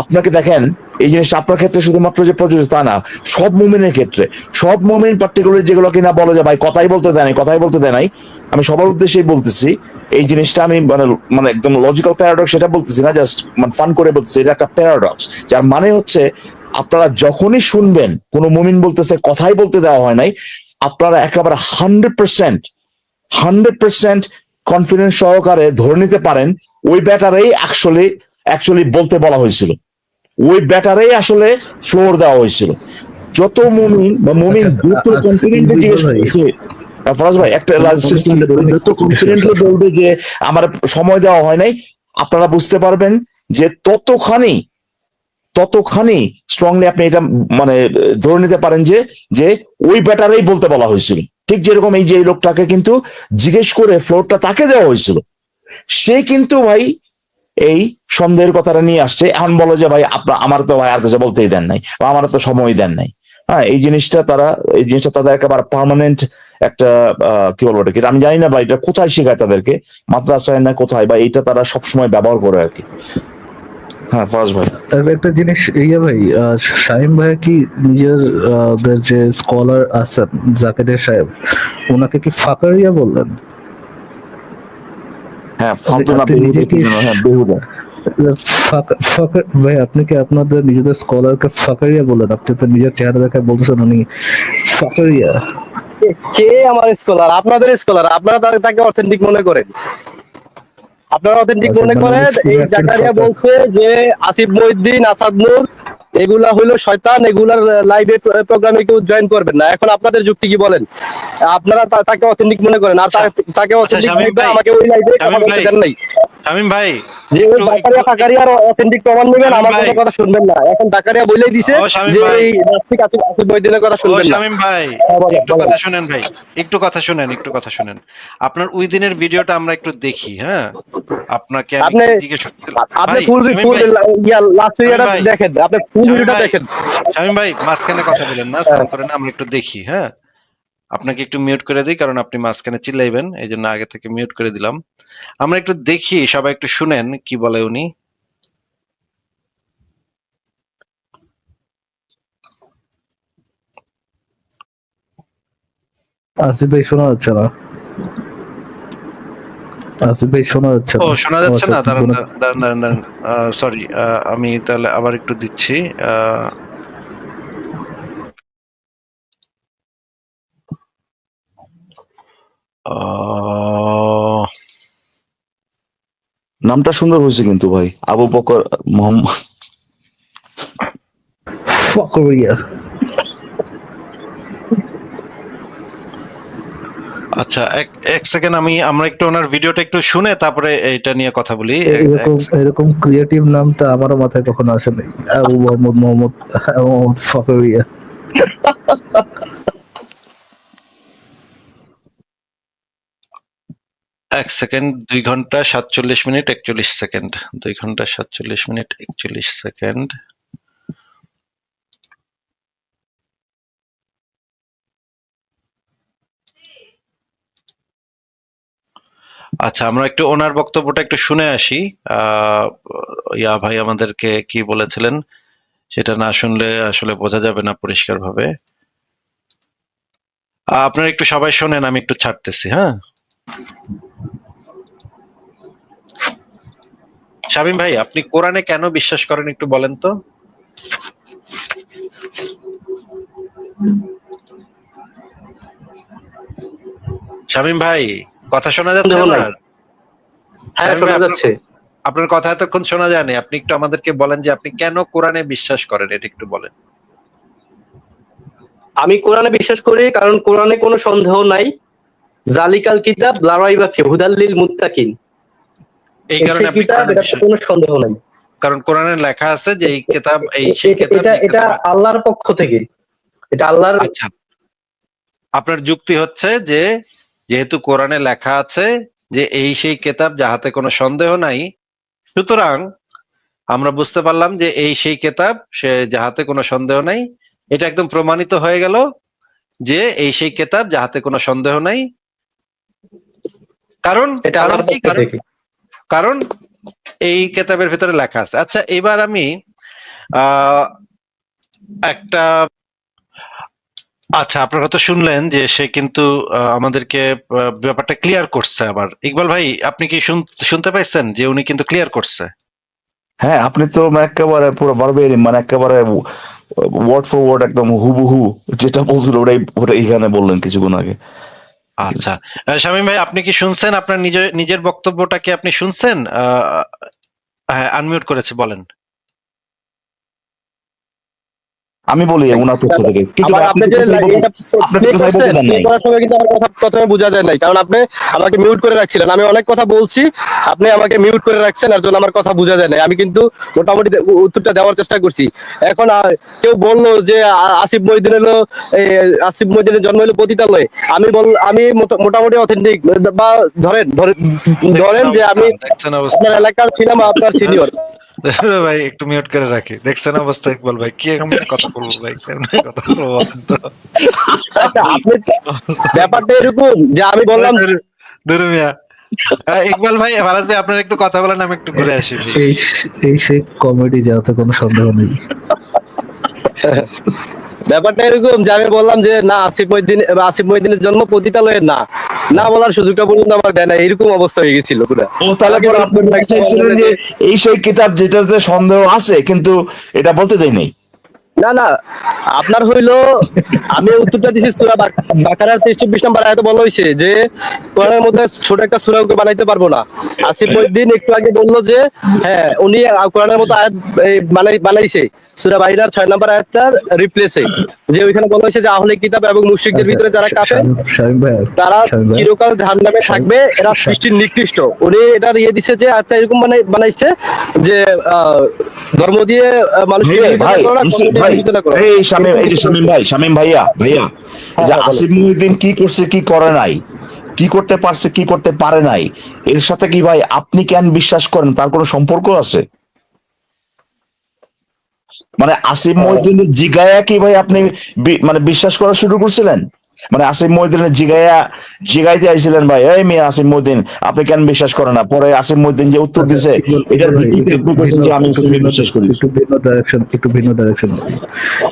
আপনাকে দেখেন এই জিনিসটা আপনার ক্ষেত্রে শুধুমাত্র যে প্রযোজ্য তা না, সব মুমিনের ক্ষেত্রে, সব মুমিন পার্টিকুলার যেগুলো কিনা বলে যে ভাই কথাই বলতে দেয় নাই, কথাই বলতে দেয় নাই, আমি সবার উদ্দেশ্যেই বলতেছি এই জিনিসটা, আমি মানে একদম লজিক্যাল প্যারাডক্স সেটা বলতেছি না, জাস্ট মানে ফান করে বলতেছি, এটা একটা প্যারাডক্স, যার মানে হচ্ছে আপনারা যখনই শুনবেন কোন মুমিন বলতেছে কথাই বলতে দেওয়া হয় নাই, আপনারা একেবারে 100% কনফিডেন্স সহকারে ধরে নিতে পারেন ওই ব্যাটারেই অ্যাকচুয়ালি বলতে বলা হয়েছিল, ওই ব্যাটারেই আসলে ফ্লোর দেওয়া হয়েছিল। যত মুমিন বা মুমিন যত কনফিডেন্টলি জিজ্ঞেস করছে, ফরাজ ভাই একটা যত কনফিডেন্টলি বলবে যে আমার সময় দেওয়া হয় নাই, আপনারা বুঝতে পারবেন যে ততখানি স্ট্রংলি আপনি এটা মানে ধরে নিতে পারেন যে ওই ব্যাটারেই বলতে বলা হয়েছিল। ঠিক যেরকম এই যে এই লোকটাকে কিন্তু জিজ্ঞেস করে ফ্লোরটা তাকে দেওয়া হয়েছিল, সে কিন্তু ভাই এই সন্দেহের কথাটা নিয়ে আসছে, এখন বলো যে ভাই আমার তো ভাই আর কাছে বলতেই দেন নাই বা আমার তো সময় দেন নাই। হ্যাঁ, এই জিনিসটা তাদের একেবারে পার্মানেন্ট একটা কি বলবো এটাকে, আমি জানি না বা এটা কোথায় শেখায় তাদেরকে, মাদ্রাসায় না কোথায়, বা এইটা তারা সবসময় ব্যবহার করে আর কি। হ্যাঁ ফরাজ ভাই। একটা জিনিস ইয়ে ভাই, শাহিম ভাই কি নিজের ওদের যে স্কলার আছেন জাকের সাহেব, ওনাকে কি ফাকারিয়া বললেন? হ্যাঁ ফালতু না, আপনি বেহুদা নিজে কি কি যেন, হ্যাঁ বেহুদা। ভাই আপনি কি আপনাদের নিজেদের স্কলারকে ফাকারিয়া বলেন? আপনি তো নিজের চেহারা দেখে বলতেছেন উনি ফাকারিয়া। কে আমার স্কলার? আপনাদের স্কলার, আপনারা তাকে অথেন্টিক মনে করেন। আপনারা অথেন্টিক আচ্ছা, মনে মানে করেন। উনি এই শুধু একজন জাকারিয়া ফাকার। বলছে যে আসিফ মহিউদ্দিন, আসাদ নূর এগুলা হইলো শয়তান, এগুলার লাইভে প্রোগ্রামে কেউ জয়েন করবেন না। এখন আপনাদের যুক্তি কি বলেন? আপনারা তাকে অথেন্টিক মনে করেন, আর আচ্ছা তাকে আচ্ছা অথেন্টিক শামীম ভাইবা ভাই, আমাকে ওই লাইভে কথা শামীম বলতে ভাই, দেন নাই। শামীম ভাই, যে ওই একটু একটু জাকারিয়ার অথেন্টিক প্রমাণ নেবেন, শামীম আমার ভাই, কোনো কথা শুনবেন না। এখন জাকারিয়া বলেই দিছে ও শামীম যে ভাই, এই নাস্তিক আসিফ মহিউদ্দিনের কথা ও শুনবেন না। শামীম ভাই, হ্যাঁ, বলেন একটু বলেন। কথা শুনেন ভাই, একটু কথা শুনেন, একটু কথা শুনেন। আপনার ওই দিনের ভিডিওটা আমরা একটু দেখি, হ্যাঁ? আপনাকে আমি আপনি কি জিজ্ঞেস করছিলাম আপনি ভাই, ফুল শামীম ফুল ভাই, লাস্ট শামীম ভিডিওটা ভাই, দেখেন, আপনি ফুল শামীম ভিডিওটা ভাই, দেখেন। শামীম ভাই, মাঝখানে কথা বলেন না, হ্যাঁ। স্থান করেন না, আমরা একটু দেখি, হ্যাঁ? আপনাকে একটু মিউট করে দিই, কারণ আপনি মাঝখানে চিল্লাইবেন, এই জন্য আগে থেকে মিউট করে দিলাম। আমরা একটু দেখি, সবাই একটু শুনেন কি বলে উনি। আসিফ ভাই শোনা যাচ্ছে না, আসিফ ভাই শোনা যাচ্ছে ও না। শোনা ও যাচ্ছে আচ্ছা, না, দাঁড়ান কোনো দাঁড়ান দাঁড়ান দাঁড়ান দাঁড়ান, সরি, আমি তাহলে আবার একটু দিচ্ছি। আহ, আহ, নামটা সুন্দর হয়েছে কিন্তু ভাই, আবু বকর মোহাম্মদ। ফাকারিয়া। আচ্ছা, এক এক সেকেন্ড, আমরা একটু ওনার ভিডিওটা একটু শুনে তারপরে এটা নিয়ে কথা বলি। এরকম এরকম ক্রিয়েটিভ নামটা আমারও মাথায় কখনো আসে নাই। আবু মোহাম্মদ ফাকারিয়া। এক সেকেন্ড, 2 ঘন্টা 47 মিনিট 41 সেকেন্ড, 2 ঘন্টা 47 মিনিট 41 সেকেন্ড। আচ্ছা, আমরা একটু ওনার বক্তব্যটা একটু শুনে আসি। আহ ইয়া ভাই আমাদেরকে কি বলেছিলেন সেটা না শুনলে আসলে বোঝা যাবে না পরিষ্কার ভাবে। আপনারা একটু সবাই শোনেন, আমি একটু ছাড়তেছি, হ্যাঁ? শামীম ভাই, আপনি কোরআনে কেন বিশ্বাস করেন একটু বলেন তো? শামীম ভাই, কথা শোনা যাচ্ছে সন্দেহ নাই। আমার? হ্যাঁ, শামীম ভাই, শোনা আপনার যাচ্ছে। আপনার কথা এতক্ষণ শোনা যায়নি, আপনি একটু আমাদেরকে বলেন যে আপনি কেন কোরআনে বিশ্বাস করেন, এটা একটু বলেন। আমি কোরআনে বিশ্বাস করি কারণ কোরআনে কোনো সন্দেহ নাই। জালিকাল কিতাব লা রাইবা ফিহি হুদাল লিল মুত্তাকিন। এই এই কারণে সেই আপনি কিতাব, কোরআনে এটাতে বিশ্বাস, কোনো সন্দেহ নাই। কারণ কোরআনে লেখা আছে যে এই কিতাব, এই সেই কিতাব এটা যে এটা কিতাবে। আল্লাহর পক্ষ থেকে, এটা আল্লাহর। আচ্ছা, আপনার যুক্তি হচ্ছে যে যেহেতু কোরআনে লেখা আছে যে এই সেই কিতাব যাহাতে কোনো সন্দেহ নাই, সুতরাং আমরা বুঝতে পারলাম যে এই সেই কিতাব সে যাহাতে কোনো সন্দেহ নাই, এটা একদম প্রমাণিত হয়ে গেল যে এই সেই কিতাব যাহাতে কোনো সন্দেহ নাই। কারণ এটা কারণ আল্লাহর কি? পক্ষ কারণ থেকে। কারণ এই কিতাবের ভিতরে লেখা আছে। আচ্ছা, এবার আমি আহ একটা, আচ্ছা আপনারা তো শুনলেন যে সে কিন্তু আমাদেরকে ব্যাপারটা ক্লিয়ার করছে। আবার ইকবাল ভাই, আপনি কি শুনতে পাইছেন যে উনি কিন্তু ক্লিয়ার করছে? হ্যাঁ, আপনি তো একেবারে পুরো ভার্বেরিয়াম, মানে একেবারে ওয়ার্ড ফর ওয়ার্ড একদম হুবহু যেটা বলছিল ওটাই এখানে বললেন কিছুক্ষণ আগে। আচ্ছা, শামীম ভাই, আপনি কি শুনছেন? আপনার নিজের নিজের বক্তব্যটা কি আপনি শুনছেন? হ্যাঁ, আনমিউট করেছে, বলেন। আমি বলি ওনার পক্ষ থেকে, কিন্তু আবার ভাই আপনি আপনি তো যে কথাই বলতে, এটা আপনি তো প্লে কথাই বলতে করছেন, দেন প্লে নাই। করার সময় কিন্তু আমার কথা প্রথমে বোঝা যায় নাই, কারণ আপনি আমাকে মিউট করে রাখছিলেন। আমি অনেক কথা বলছি, আপনি আমাকে মিউট করে রাখছেন, এর জন্য আমার কথা বোঝা যায় নাই। আমি কিন্তু মোটামুটি উত্তরটা দেওয়ার চেষ্টা করছি। এখন কেউ বললো যে আসিফ মহিউদ্দিন হলো, আসিফ মহিউদ্দিনের জন্ম হলো পতিতালয়ে। আমি মোটামুটি অথেন্টিক, বা ধরেন ধরেন দেখছেন ধরেন যে অবস্থা, আমি দেখছেন অবস্থা। আপনার এলাকার ছিলাম, আপনার সিনিয়র। ভাই একটু মিউট করে রাখি, দেখছেন অবস্থা ইকবাল ভাই, কি এরকম কথা বলবো ভাই, কেমনে কথা বলবো বলেন তো। আচ্ছা আপনি ব্যাপারটা এরকম যে আমি বললাম দুরু মিয়া। ইকবাল ভাই, ফারাজ ভাই, আপনার একটু কথা বলেন, আমি একটু ঘুরে আসি ভাই। এই এই সেই কমেডি যাতে কোনো সন্দেহ নেই। ব্যাপারটা এরকম যে আমি বললাম যে না আসিফ মহিউদ্দিনের জন্ম পতিতালয়ের না, না বলার সুযোগটা পর্যন্ত আমার দেয় না, এরকম অবস্থা হয়ে গেছিল পুরা। ও তাহলে আমাকে পরে আপনি বলতে বলতে চাইছিলেন যে এই সেই কিতাব যেটাতে সন্দেহ আছে কিন্তু এটা বলতে দেয় নাই। না না, আপনার হইলো আমি উত্তরটা দিছি সূরা বাকারার 23-24 নম্বর আয়াতে বলা হয়েছে যে কোরআনের মধ্যে ছোট একটা সূরা ওকে বানাইতে পারবো না। আসিফ মহিউদ্দিন একটু আগে বললো যে হ্যাঁ উনি কোরআনের মতো আয়াত বানাইছে সূরা বাইরার 6 নম্বর আয়াতটার রিপ্লেসে, যে ওইখানে বলা হয়েছে যে আহলে কিতাব এবং মুশরিকদের ভিতরে যারা কাফের শামীম ভাই, তারা শামীম ভাই, চিরকাল জাহান্নামে থাকবে, এরা সৃষ্টির নিকৃষ্ট। উনি এটা ইয়ে দিছে যে আচ্ছা এরকম বানাইছে যে ধর্ম দিয়ে মানুষকে ভাই বিবেচনা করো না, কর্ম দিয়ে ভাই বিবেচনা করো। এই শামীম, এই যে শামীম ভাই, শামীম ভাইয়া ভাইয়া, এই যে হ্যাঁ, বলো। আসিফ মহিউদ্দিন কি করছে কি করে নাই, কি করতে পারছে কি করতে পারে নাই, এর সাথে কি ভাই আপনি কেন বিশ্বাস করেন তার কোনো সম্পর্ক আছে? মানে আসিফ মহিউদ্দিনের জিগায়া কি ভাই আপনি মানে বিশ্বাস করা শুরু করছিলেন? মানে আসিফ মহিউদ্দিনের জিগাইতে আইছিলেন ভাই, এই মেয়ে আসিফ মহিউদ্দিন আপনি কেন বিশ্বাস করেন না? পরে আসিফ মহিউদ্দিন যে উত্তর দিছে এটার ভিত্তিতে আপনি বলছেন যে আমি ইসলামে বিশ্বাস করি। একটু ভিন্ন ডাইরেকশন।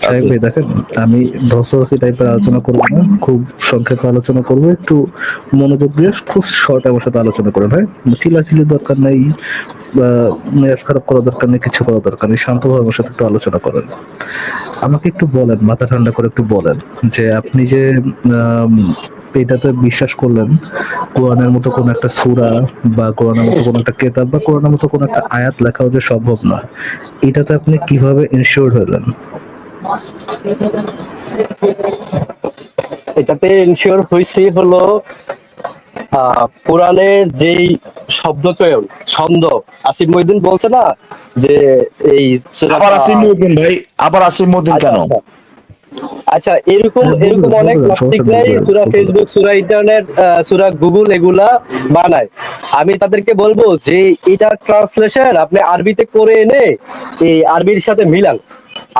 সাহেব আচ্ছা ভাই দেখেন, আমি ধসাধসি টাইপের আলোচনা করবো না, খুব সংক্ষেপে আলোচনা করবো, একটু মনোযোগ দিয়ে খুব শর্ট আমার সাথে আলোচনা করেন। হ্যাঁ, চিলাচিলি দরকার নাই বা মেজাজ খারাপ করা দরকার নেই, কিছু করা দরকার নেই, শান্তভাবে আমার সাথে একটু আলোচনা করেন। আমাকে একটু বলেন, মাথা ঠান্ডা করে একটু বলেন যে আপনি যে আম, এটাতে বিশ্বাস করলেন কোরআনের মতো কোন একটা সূরা বা কোরআনের মতো কোন একটা কেতাব বা কোরআনের মতো কোন একটা আয়াত লেখাও যে সম্ভব নয়, এটাতে আপনি কিভাবে ইনশিওর হলেন? এটাতে ইনশিওর হইছি হলো কোরআনের যেই শব্দ চয়ন, ছন্দ, আসিফ মহিউদ্দিন বলছে না যে এই আবার আসিফ মহিউদ্দিন ভাই, আবার আসিফ মহিউদ্দিন আচ্ছা কেন? আচ্ছা। আচ্ছা এরকম হ্যাঁ, এরকম বলবেন, অনেক বলবেন, নাস্তিক সমস্যা নেই, নাই বলবেন, সূরা বলবেন। ফেসবুক, সূরা ইন্টারনেট, সূরা গুগল এগুলা বানায়। আমি তাদেরকে বলবো যে এটা ট্রান্সলেশন আপনি আরবিতে করে এনে এই আরবির সাথে মিলান,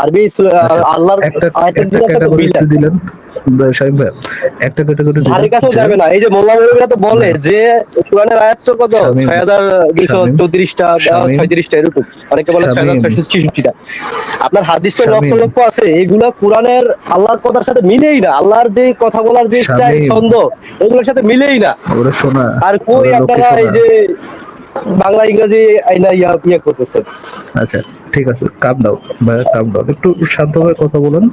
আরবি আচ্ছা, আল্লাহর একটা আয়াতের একটা সাথে ক্যাটাগরি মিলান। দিলেন শামীম ভাই, একটা ক্যাটাগরি ধারে দিলেন কাছেও যে যাবে না। এই যে মোল্লা মৌলভীরা তো বলে যে কোরআনের আয়াত তো কত শামীম, 6234টা শামীম, 36টা এরকম, অনেকে বলে শামীম, 6666টা। আপনার হাদিস তো লক্ষ শামীম, লক্ষ আছে, এগুলা কোরআনের আল্লাহর কথার সাথে মিলেই না, আল্লাহর যে কথা বলার যে স্টাইল শামীম, ছন্দ এগুলোর সাথে মিলেই না। ওরে শোনা, আর কই ওরে লক্ষ্মী আপনারা এই শোনা। যে বাংলা ইংরেজি আইনা ইয়া করতেছেন। আচ্ছা ঠিক আছে, কাম ডাউন ভাইয়া, কাম ডাউন, একটু শান্তভাবে কথা বলেন।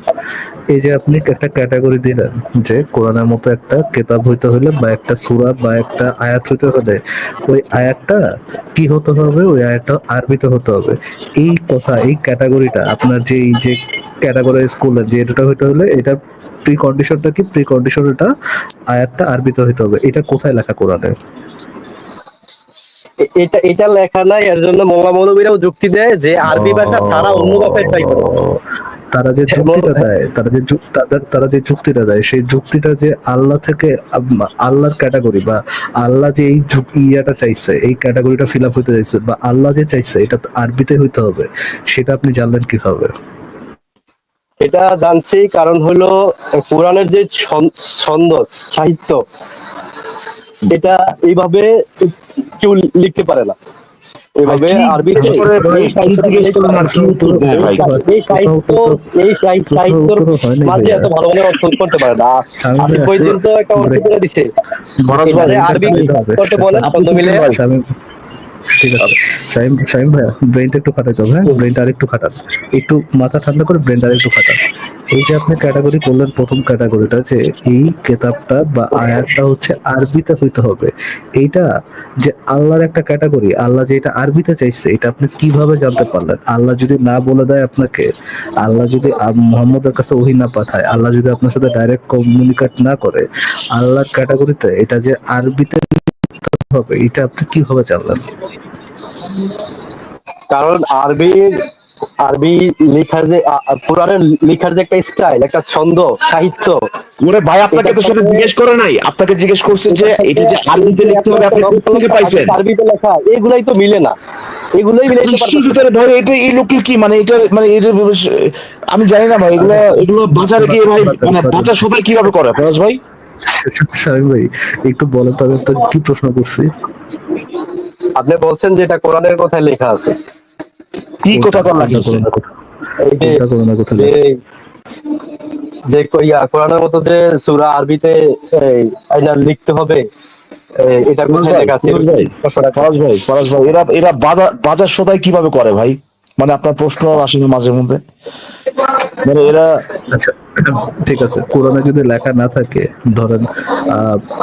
এই যে আপনি একটা ক্যাটাগরি দিলেন যে কোরআনের মতো একটা কেতাব হইতে হলে বা একটা সূরা বা একটা আয়াত হইতে হলে ওই আয়াতটা কি হতে হবে, ওই আয়াতটা আরবিতে হতে হবে। এই কথা, এই ক্যাটাগরিটা আপনার যে এই যে ক্যাটাগরি স্কুলের যে এটা হইতে হলে এটা প্রি কন্ডিশনটা কি, প্রি কন্ডিশন এটা আয়াতটা আরবিতে হইতে হবে, এটা কোথায় লেখা কোরআনে? এটা এটা লেখা নাই, এর জন্য মোল্লা মৌলভীরাও যুক্তি দেয় যে আরবি ভাষা ছাড়া অন্য ভাষায় ট্রাই করো। তারা যে যুক্তিটা দেয়, তারা যে যুক্তিটা দেয়, সেই যুক্তিটা যে আল্লাহ থেকে আল্লাহর ক্যাটাগরি বা আল্লাহ যে এই ইয়াটা চাইছে, এই ক্যাটাগরিটা ফিল আপ হইতে চাইছে বা আল্লাহ যে চাইছে এটা আরবিতে হইতে হবে, সেটা আপনি জানলেন কিভাবে? এটা জানছি কারণ হলো কোরআনের যে ছন্দ সাহিত্য, এটা এইভাবে কেউ লিখতে পারে না এভাবে কি আরবিতে। করে ভাই, এই কি জিজ্ঞেস করেন আর কি উত্তর দেয় ভাই? সাহিত্যর মাঝে এত ভালো ভালো অর্থ করতে পারে না। আসিফ মহিউদ্দিন তো একটা অর্থ করে দিছে, এবারে আরবি করতে বলে ছন্দ মিলে। ঠিক আছে শামীম ভাইয়া, ব্রেনটা একটু খাটাইতে হবে, হ্যাঁ ব্রেনটা আরেকটু খাটান, একটু মাথা ঠান্ডা করে ব্রেনটা আরেকটু খাটান। এই যে আপনি ক্যাটাগরি করলেন, প্রথম ক্যাটাগরিটা যে এই কেতাবটা বা আয়াতটা হচ্ছে আরবিতে হইতে হবে, এইটা যে আল্লাহর একটা ক্যাটাগরি, আল্লাহ যে এটা আরবিতে চাইছে, এটা আপনি কিভাবে জানতে পারলেন? আল্লাহ যদি না বলে দেয় আপনাকে, আল্লাহ যদি মুহাম্মদের কাছে ওহী না পাঠায়, আল্লাহ যদি আপনার সাথে ডাইরেক্ট কমিউনিকেট না করে, আল্লাহর ক্যাটাগরিতে এটা যে আরবিতে হবে, এটা আপনি কিভাবে জানলেন? কারণ আরবি লেখার যে কোরআনের লেখার যে একটা স্টাইল, একটা ছন্দ সাহিত্য, ওরে ভাই আপনাকে তো সেটা জিজ্ঞেস করে নাই, আপনাকে জিজ্ঞেস করছে যে এটা যে আরবিতে লিখতে হবে আপনি কোথা থেকে পাইছেন? আরবিতে লেখা এগুলাই তো মিলে না। এগুলোই মিলাইতে পারবে না। বিশ্বজুতার ভাই এটা এই লোকের কি মানে এটা মানে এটা আমি জানি না ভাই, এগুলো বাজারে গিয়ে ভাই মানে বাজার সবাই কিভাবে করে ফরাজ ভাই? শাহিন ভাই একটু বলেন তো, আমি আপনাকে কি প্রশ্ন করছি? আপনি বলছেন যে এটা কোরআনের কথায় লেখা আছে, কি কথা কর কোনটা লাগিয়েছে? কোরআনের কথা? এই যে কোনটা কোরআনের কথা? যে যে কোরআনের মতো যে সূরা আরবিতে এটা লিখতে হবে, এটা ফরাজ কোথায় ভাই, লেখা আছে? ফরাজ ভাই এরা বাজার সদাই কিভাবে করে ভাই? মানে আপনার প্রশ্ন আসে না মাঝে মধ্যে, মানে এরা আচ্ছা ঠিক আছে, কোরআনে যদি লেখা না থাকে, ধরেন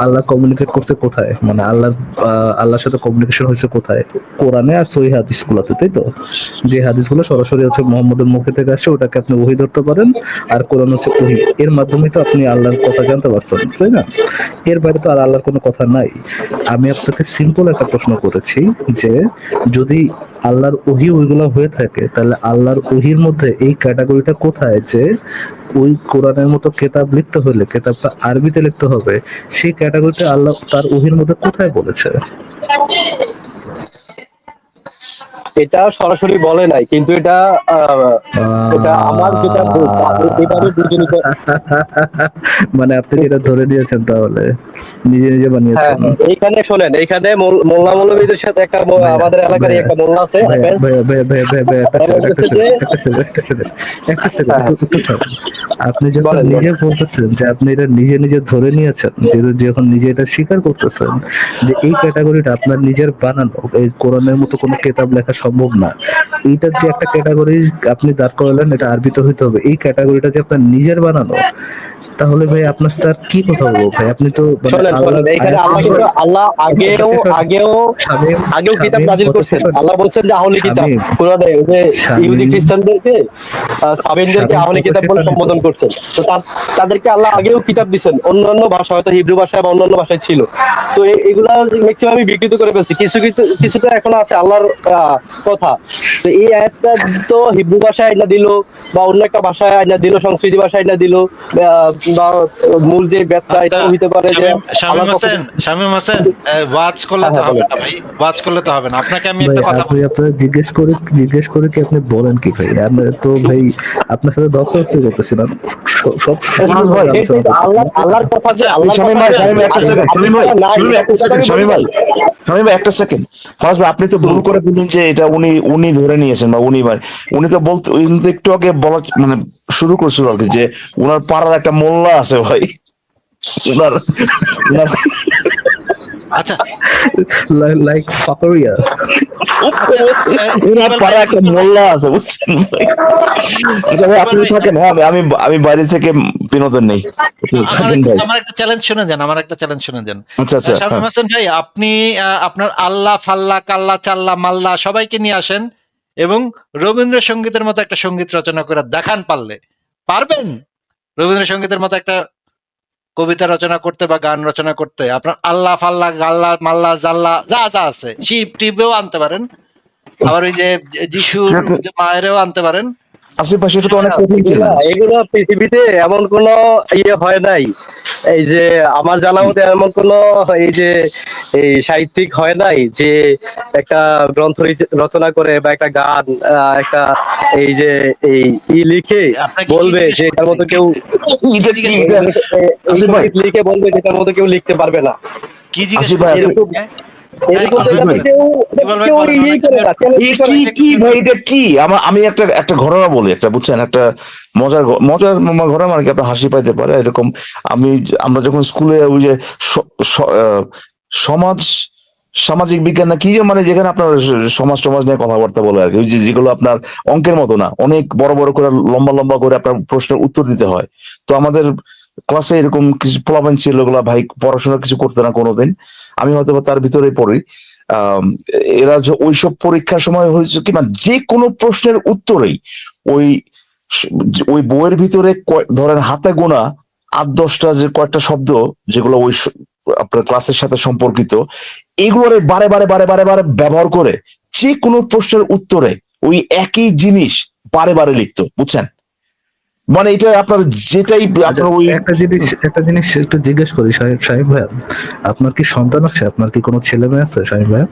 আল্লাহ কমিউনিকেট করছে কোথায়, মানে আল্লাহর সাথে কমিউনিকেশন হয়েছে কোথায়? কোরআনে আর সহিহ হাদিস গুলাতে, তাই তো? যে হাদিসগুলো সরাসরি হচ্ছে মুহাম্মদের মুখে থেকে আসে, ওটাকে আপনি ওহী ধরতে পারেন, আর কোরআন হচ্ছে ওহী, এর মাধ্যমে তো আপনি আল্লাহর কথা জানতে পারছেন, তাই না? এর বাইরে তো আর আল্লাহর কোনো কথা নাই। আমি আপনাকে সিম্পল একটা প্রশ্ন করেছি যে যদি আল্লাহর ওহী ওইগুলো হয়ে থাকে, তাহলে আল্লাহর ওহীর মধ্যে এই ক্যাটাগরিটা কোথায় যে ওই কোরআনের মতো কেতাব লিখতে হলে কেতাবটা আরবিতে লিখতে হবে, সেই ক্যাটাগরিটা আল্লাহ তার ওহীর মধ্যে কোথায় বলেছে? এটা সরাসরি বলে নাই, কিন্তু এটা এটা আমার যেটা এভাবে বুঝে নিতে। মানে আপনি যেটা ধরে নিয়েছেন তাহলে নিজে নিজে হ্যাঁ, বানিয়েছেন। এইখানে শোনেন, এইখানে মোল্লা মৌলবীদের সাথে একটা আমাদের এলাকারই একটা মোল্লা আছে, আপনি যখন বলেন, নিজে বলতেছেন যে আপনি এটা নিজে নিজে ধরে নিয়েছেন, যখন নিজে এটা স্বীকার করতেছেন যে এই ক্যাটাগরিটা আপনার নিজের বানানো, এই কোরআনের মতো কোনো কেতাব লেখা সম্ভব না, এইটার যে একটা ক্যাটাগরি আপনি দাঁড় করালেন, এটা আরবিতে হইতে হবে, এই ক্যাটাগরিটা যে আপনার নিজের বানানো, তাহলে ভাই আপনার সাথে আর কি কথা বলবো ভাই? আপনি তো শোনেন এইখানে আল্লাহ আগেও কিতাব নাজিল করছেন। আল্লাহ বলছেন যে আহলি কিতাব, কোরআনে ওই যে ইহুদি খ্রিস্টানদেরকে সাবিনদেরকে আহলি কিতাব বলে সম্বোধন করছেন। তো তাদেরকে আল্লাহ আগেও কিতাব দিবেন, অন্যান্য ভাষা, হয়তো হিব্রু ভাষায় বা অন্যান্য ভাষায় ছিল। তো এগুলা ম্যাক্সিমামই বিকৃত করে ফেলছে, কিছু তো এখনো আছে আল্লাহর কথা। তো এই আয়াতটা তো হিব্রু ভাষায় আইনা দিল, বা অন্য একটা ভাষায় আইনা দিল, সংস্কৃতি ভাষায় আইনা দিল, বা মূল যে ব্যাখ্যা এটাও হইতে পারে যে শামীম হোসেন, ওয়াজ করলে তো হবে না ভাই, ওয়াজ করলে তো হবে না। আপনাকে আমি একটা কথা বলি, আপনার জিজ্ঞেস করে কি আপনি বলেন কি ভাই? আমি তো ভাই আপনার সাথে দর্শকসি করতেছিলাম, সব আল্লাহর কথা যে শামীম ভাই একটা সেকেন্ড, ফরাজ ভাই আপনি তো ভুল করে বললেন যে এটা উনি ধরে নিয়েছেন, বা উনি তো বলতে একটু আগে বলা মানে শুরু করছিল আর কি, যে উনার পাড়ার একটা মোল্লা আছে ভাই, উনার আচ্ছা লাইক ফাকরিয়া, উনার পাড়ায় একটা মোল্লা আছে, বুঝছেন ভাই? আচ্ছা ভাই আপনি থাকেন, হ্যাঁ আমি বাইরে থেকে বিনোদন নেই। আমার একটা চ্যালেঞ্জ শুনে যান, আচ্ছা শামীম হোসেন ভাই, আপনি আপনার আল্লাহ ফাল্লা কাল্লা চাল্লা মাল্লা সবাইকে নিয়ে আসেন এবং রবীন্দ্রসঙ্গীতের মতো একটা সঙ্গীত রচনা করে দেখান, পারবেন রবীন্দ্রসঙ্গীতের মতো একটা কবিতা রচনা করতে বা গান রচনা করতে? আপনার আল্লাহ ফাল্লা গাল্লা মাল্লা জাল্লা যা যা আছে, শিব টিপেও আনতে পারেন, আবার ওই যে যিশুর মায়েরও আনতে পারেন। আশেপাশে এটা তো অনেক কঠিন ছিল। এগুলো পৃথিবীতে এমন কোন হয় নাই, এই যে আমার জানা মতে এমন কোন এই যে এই সাহিত্যিক হয় নাই যে একটা গ্রন্থ রচনা করে বা একটা গান একটা এই যে এই লিখে বলবে যে এটার মতো কেউ লিখে বলবে যেটার মতো কেউ লিখতে পারবে না। কি জিজ্ঞেস আমি একটা ঘটনা বলি, একটা বুঝছেন, একটা মজার ঘটনা, মানে কি আপনার হাসি পাইতে পারে এরকম। আমরা যখন স্কুলে ওই যে সামাজিক বিজ্ঞান না কি যে, মানে যেখানে আপনার সমাজ নিয়ে কথাবার্তা বলে আর কি, ওই যে যেগুলো আপনার অঙ্কের মতো না, অনেক বড় বড় করে লম্বা করে আপনার প্রশ্নের উত্তর দিতে হয়। তো আমাদের ক্লাসে এরকম কিছু পোলাপান ছিল, ওগুলা ভাই পড়াশোনা কিছু করতে না কোনোদিন, আমি হয়তো তার ভিতরে পড়ি। এরা যে ওইসব পরীক্ষার সময় হয়েছে কি, মানে যে কোনো প্রশ্নের উত্তরেই ওই বইয়ের ভিতরে ধরেন হাতে গোনা 8-10টা যে কয়েকটা শব্দ যেগুলো ওই আপনার ক্লাসের সাথে সম্পর্কিত, এগুলোর বারে বারে ব্যবহার করে যে কোনো প্রশ্নের উত্তরে ওই একই জিনিস বারে লিখতো, বুঝছেন? মানে এটা আপনার যেটাই আপনার ওই একটা জিনিস একটু জিজ্ঞেস করি শাহিম ভাইয়া, আপনার কি সন্তান আছে? আপনার কি কোনো ছেলে মেয়ে আছে শাহিম ভাইয়া?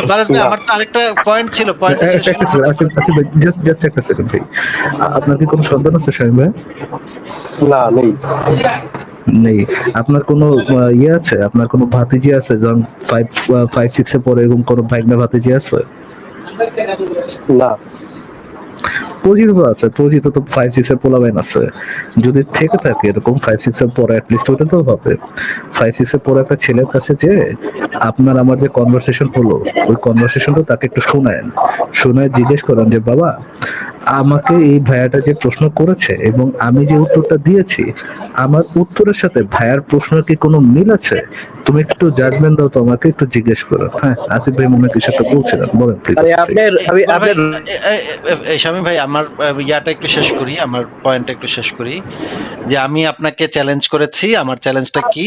ফারাজ ভাই না। আমার তো আরেকটা পয়েন্ট ছিল, পয়েন্টটা শেষ একটা হলো সেকেন্ড, আসিফ আসিফ ভাই, জাস্ট একটা সেকেন্ড ভাই। আপনার কি কোনো সন্তান আছে শামীম ভাই? না, নেই। নেই। আপনার কোনো ইয়ে আছে, আপনার কোনো ভাতিজি আছে, যখন ফাইভ ফাইভ সিক্সে পড়ে, এরকম কোনো ভাইগনা ভাতিজি আছে? না। পরিচিত তো আছে, পরিচিত তো ফাইভ সিক্স এর পোলাবেন আছে। যদি থেকে থাকে এরকম ফাইভ সিক্স এর পরে, অ্যাটলিস্ট ওটা তো হবে। ফাইভ সিক্স এর পরে একটা ছেলের কাছে যে আপনার আমার যে কনভারসেশন হলো, ওই কনভারসেশনটা তাকে একটু শোনায়েন, শোনায় জিজ্ঞেস করেন যে বাবা, আমাকে এই ভাইয়াটা যে প্রশ্ন করেছে এবং আমি যে উত্তরটা দিয়েছি, আমার উত্তরের সাথে ভাইয়ার প্রশ্নের কি কোনো মিল আছে? তুমি একটু জাজমেন্ট দাও তো, আমাকে একটু জিজ্ঞেস করো। হ্যাঁ, আসিফ ভাই মনে হয় কিছু একটা বলছিলেন, বলেন প্লিজ আরে আসিফ ভাই। ইকবাল ভাই, আপনার শামীম ভাই আমার ইয়াটা একটু শেষ করি, আমার পয়েন্টটা একটু শেষ করি, যে আমি আপনাকে চ্যালেঞ্জ করেছি। আমার চ্যালেঞ্জটা কি?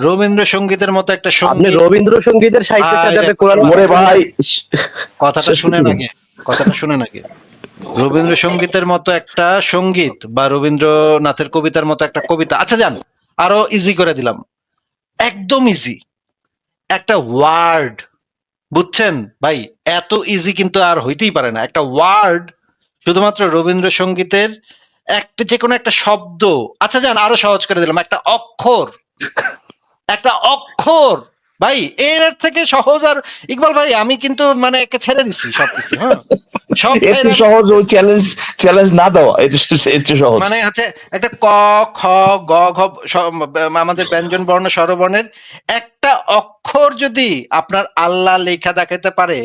রবীন্দ্রসঙ্গীতের মতো একটা আপনি সঙ্গীত, রবীন্দ্রসঙ্গীতের সাহিত্যের সাথে আপনি কোরআন ওরে ভাই, কথাটা শেষ শুনেন করতে দিন। আগে, কথাটা শুনেন আগে। রবীন্দ্রসঙ্গীতের মতো একটা সঙ্গীত বা রবীন্দ্রনাথের কবিতার মতো একটা কবিতা, আচ্ছা যান আরো ইজি করে দিলাম, একদম ইজি একটা ওয়ার্ড, বুঝছেন ভাই? এত ইজি কিন্তু আর হইতেই পারে না। একটা ওয়ার্ড, শুধুমাত্র রবীন্দ্রসঙ্গীতের একটা যে কোনো একটা শব্দ, আচ্ছা যান আরো সহজ করে দিলাম, একটা অক্ষর, একটা অক্ষর, ভাই এর থেকে সহজ আর, ইকবাল ভাই আমি কিন্তু মানে একে ছেড়ে দিছি সবকিছু, হ্যাঁ সব এর ভাইরা, চেয়ে সহজ ওই চ্যালেঞ্জ না দেওয়া, এটা এর চেয়ে সহজ। মানে হচ্ছে একটা ক, খ, গ, ঘ, আমাদের ব্যঞ্জন বর্ণ স্বরবর্ণের একটা অক্ষর যদি আপনার আল্লাহ লেখা দেখাইতে পারে,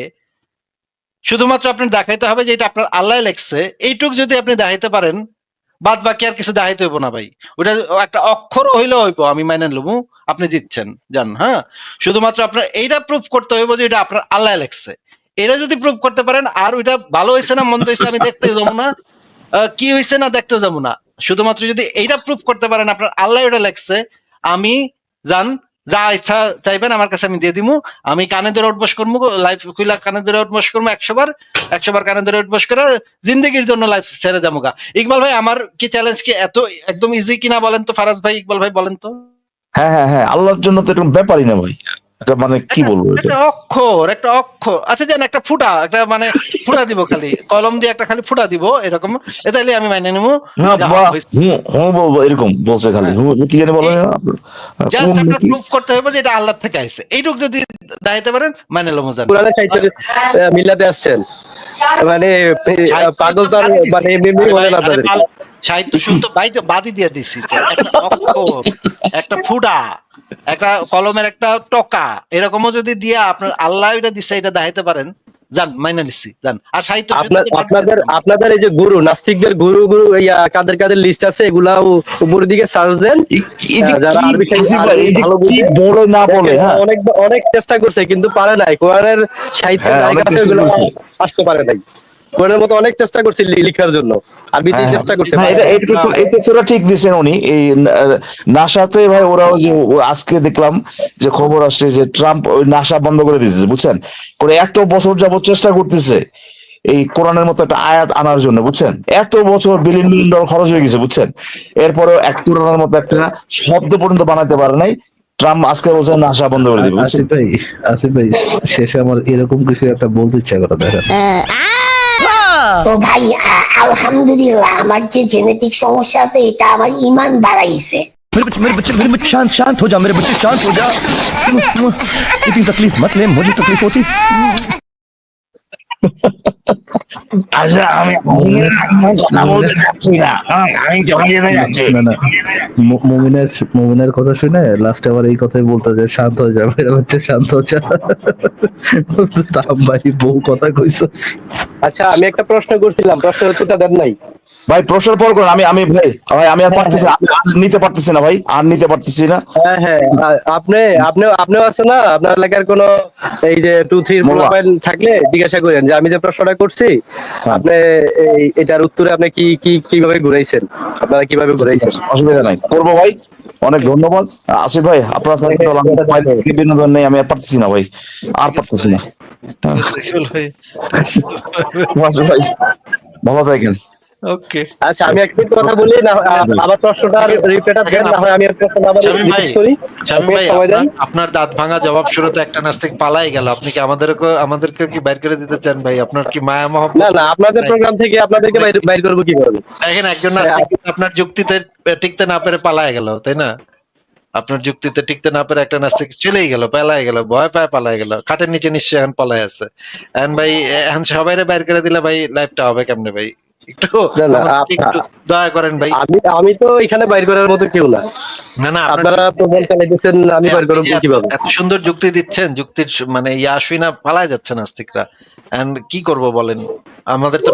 শুধুমাত্র আপনি দেখাইতে হবে যে এটা আপনার আল্লাহ লেখছে, এইটুক যদি আপনি দেখাইতে পারেন, বাদ বাকি আর কিছু দেখাইতে হইব না ভাই। ওটা একটা অক্ষর হইলেও হইব, আমি মাইনে লবো, আপনি জিতছেন, জান, হ্যাঁ। শুধুমাত্র আপনার এইটা প্রুফ করতে হইব যে এটা আপনার আল্লাহ লেখছে। এটা যদি প্রুফ করতে পারেন, আর ওইটা ভালো হয়েছে না মন্দ হয়েছে আমি দেখতে যাবো না, কি হয়েছে না দেখতে যাবো না, শুধুমাত্র যদি এইটা প্রুফ করতে পারেন আপনার আল্লাহ ওটা লেখছে, আমি জান যা ইচ্ছা চাইবেন আমার কাছে আমি দিয়ে দিমু। আমি কানে ধরে উঠবস করবো, লাইফ খুইলা কানে ধরে উঠবস করবো 100 বার কানে ধরে উঠবস করে জিন্দগির জন্য লাইফ ছেড়ে যাবো গা। ইকবাল ভাই আমার কি চ্যালেঞ্জ কি এত একদম ইজি কিনা বলেন তো ফারাজ ভাই, ইকবাল ভাই বলেন তো। হ্যাঁ হ্যাঁ হ্যাঁ, আল্লাহর জন্য তো এরকম ব্যাপারই না ভাই, এটা মানে কি বলবো এটা। একটা অক্ষর, একটা অক্ষর, আচ্ছা জান একটা ফুটা, একটা মানে ফুটা দিব, খালি কলম দিয়ে একটা খালি ফুটা দিব এরকম, এতাইলে আমি মাইনে নেবো। হ্যাঁ, হুঁ হুঁ বলবো, এরকম বলছে খালি হুঁ, কি জানি বলে না, জাস্ট কোন আপনার কি প্রুফ করতে হবে যে এটা আল্লাহ থেকে আইছে, এইটুক যদি দাইতে পারেন মানে লো মজান। কোরআনের সাহিত্যের মিল্লাতে আসছেন, মানে পাগল তো আর মানে এমনি বলে না আপনাদের। সাহিত্য শুদ্ধ বাইতে বাদি দিয়ে দিছি তো, একটা অক্ষর, একটা ফুটা, একটা কলমের একটা টকা, এরকমও যদি দিয়া আপনার আল্লাহ এটা দিছে এটা দেখাইতে পারেন, জান মাইনা নিচ্ছি জান। আর সাহিত্য শুদ্ধ তো বাদ দিয়ে দিলাম। আপনাদের এই যে গুরু নাস্তিকদের গুরু কাদের কাদের লিস্ট আছে, এগুলা উপরের দিকে সার্চ দেন। এই যে যারা কি আরবি আসিফ ভাই, এই যে ভালো কি বুঝে, বলে না বলে, হ্যাঁ অনেক অনেক চেষ্টা করছে কিন্তু পারে নাই, কোরআনের সাহিত্যের হ্যাঁ, জায়গা অনেক আছে চেষ্টা ওগুলো করছে। আসতে পারে নাই। কোরআনের মতো অনেক চেষ্টা করছে লিখার জন্য, আরবিতে হ্যাঁ চেষ্টা করছে, হ্যাঁ, পারে এটা নাই। এটা তোরা ঠিক দিছেন উনি। এই নাসাতে ভাই ওরাও যে আজকে দেখলাম যে খবর আসছে যে ট্রাম্প ওই নাসা বন্ধ করে দিয়েছে, বুঝছেন, করে এত বছর যাবত চেষ্টা করতেছে এই কোরআনের মতো একটা আয়াত আনার জন্য, বুঝছেন, এত বছর বিলিয়ন বিলিয়ন ডলার খরচ হয়ে গেছে, বুঝছেন, এরপরেও এক কোরআনের মতো একটা শব্দ পর্যন্ত বানাতে পারে নাই। ট্রাম্প আজকে বলছে নাসা বন্ধ করে দিবে, বুঝছেন। আসিফ ভাই, শেষে আমার এরকম কিছু একটা বলতে ইচ্ছা করে, দেখেন। তো ভাই আলহামদুলিল্লাহ আমার যে জেনেটিক সমস্যা আছে এটা আমার ইমান বাড়াইছে। मेरे बच्चे शांत शांत हो जा, मेरे बच्चे शांत हो जा। इतनी तकलीफ मत ले, मुझे तकलीफ होती। আচ্ছা, আমি কথা বলতে চাচ্ছি না, আমি চলে যেতে যাচ্ছি। না না, মুমিনের কথা শুনে লাস্টে আবার এই কথাই বলতে যে শান্ত হয়ে যাবে, এরা হচ্ছে শান্ত হচ্ছে। তা ভাই বউ কথা কইছো। আচ্ছা আমি একটা প্রশ্ন করছিলাম, প্রশ্নের উত্তরটা দেন নাই। ভাই প্রশ্নের পর করুন, আমি ভাই আমি আর পারতেছি না, আমি আর নিতে পারতেছি না ভাই, আর নিতে পারতেছি না। হ্যাঁ হ্যাঁ, আপনিও আছে না আপনার এলাকার কোন এই যে 2-3 বলো। প্রোফাইল থাকলে জিজ্ঞাসা করেন যে আমি যে প্রশ্নটা করছি আপনি এটার উত্তরে আপনি কিভাবে ঘুরাইছেন, আপনারা কিভাবে ঘুরাইছেন। অসুবিধা নাই, করবো ভাই, অনেক ধন্যবাদ। আসিফ ভাই আপনার সাথে তো আমি বিনোদন নেই, আমি আর পারতেছি না ভাই, আর পারতেছি না। ইকবাল ভাই আসিফ ভাই ভালো থাকেন। ওকে আচ্ছা আমি এক মিনিট কথা বলি না, আবার প্রশ্নটার রিপিটার দেন, না হয় আমি আর প্রশ্ন আবার শামীম ভাই, রিপিট করি। শামীম ভাই, সময় দেন। আপনার দাঁত ভাঙা জবাব শুরুতে একটা নাস্তিক পালাই গেল, আপনি কি আমাদেরকে কি বাইর করে দিতে চান ভাই? আপনার কি মায়া না মহব্বত না, আপনাদের নাই? প্রোগ্রাম থেকে আপনাদেরকে বাইর করবো কি করে? দেখেন একজন নাস্তিক কিন্তু আপনার যুক্তিতে টিকতে না পেরে পালায় গেল, তাই না? আপনার যুক্তিতে টিকতে না পেরে একটা নাস্তিক চলেই গেল, পালায় গেল, ভয় পায় পালায় গেল, খাটের নিচে নিশ্চয়ই এখন পালায় আছে। এখন ভাই এখন সবাইরে বাইর করে দিলে ভাই লাইফটা হবে কেমনে ভাই? একটু না না, আমাদেরকে একটু দয়া করেন ভাই। আমি তো এখানে বাইর করার মতো কেউ না। না না, আপনারা প্রোগ্রাম চালাইতেছেন, আমি বাইর আপনি করবো যে কিভাবে? এত সুন্দর যুক্তি দিচ্ছেন, যুক্তির মানে ইয়া আসুই না, পালায় যাচ্ছে নাস্তিকরা। এন্ড কি করব বলেন? আমাদের তো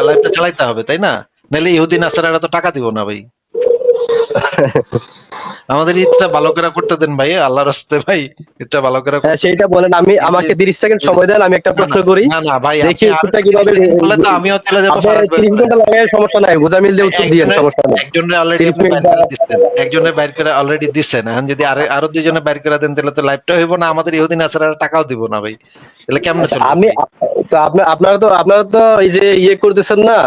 লাইফটা চালাইতে হবে, তাই না? নাহলে ইহুদি নাসারারা তো টাকা দিব না ভাই। আমাদের ঈদটা ভালো করে করতে দেন ভাই, আল্লাহর রাস্তে ভাই, ঈদটা ভালো করে হ্যাঁ সেইটা বলেন। আমাকে 30 সেকেন্ড সময় দেন, আমি একটা প্রশ্ন করি। না না ভাই, দেখি আপনি উত্তরটা আর কিভাবে 30 সেকেন্ড বললে তো আমিও চলে যাবো আপনি ফারাজ ভাই। 30 ঘন্টা লাগায় সমস্যা নাই, গোজামিল দিয়ে উত্তর দিয়ে সমস্যা নাই। একজনের অলরেডি 30 মিনিট বাইর করে দিচ্ছেন, একজনের বাইর করে অলরেডি দিচ্ছেন, এখন যদি আরো দুইজনে বাইর করে দেন তাহলে তো লাইভটা হইব না, আমাদের ইহুদি নাসারারা টাকাও দিব না ভাই, তাহলে কেমনে আচ্ছা, চলবে? আমি তো আপনারা তো এই যে ইয়ে করতেছেন না,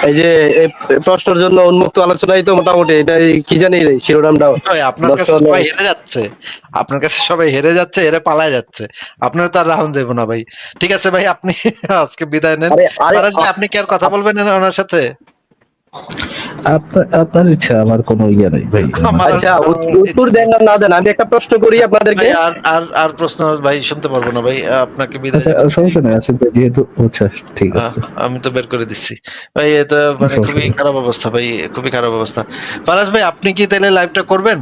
এই যে এই প্রশ্নের জন্য উন্মুক্ত আলোচনায় তো মোটামুটি এটা কি জানি শিরোনামটা ভাই, আপনার কাছে দর্শনে- সবাই হেরে যাচ্ছে, আপনার কাছে সবাই হেরে যাচ্ছে, হেরে পালায় যাচ্ছে, আপনার তো আর রাহুল যাইব না ভাই। ঠিক আছে ভাই, আপনি আজকে বিদায় নেন। আরে ফারাজ ভাই, আপনি কি আর কথা বলবেন না ওনার সাথে? আপনার ইচ্ছা, আমার কোনো ইয়ে নেই ভাই। আমার আচ্ছা উত্তর দেন না দেন, আমি একটা প্রশ্ন করি আপনাদেরকে। ভাই, আর প্রশ্ন ভাই শুনতে পারবো না ভাই, আপনাকে বিদায় আচ্ছা, জানাচ্ছি। সমস্যা নেই, আসিফ ভাই যেহেতু আচ্ছা ঠিক আছে। আমি তো বের করে দিচ্ছি ভাই, এটা মানে খুবই খারাপ অবস্থা ভাই, খুবই খারাপ অবস্থা। ফারাজ ভাই, আপনি কি তাহলে লাইভটা করবেন?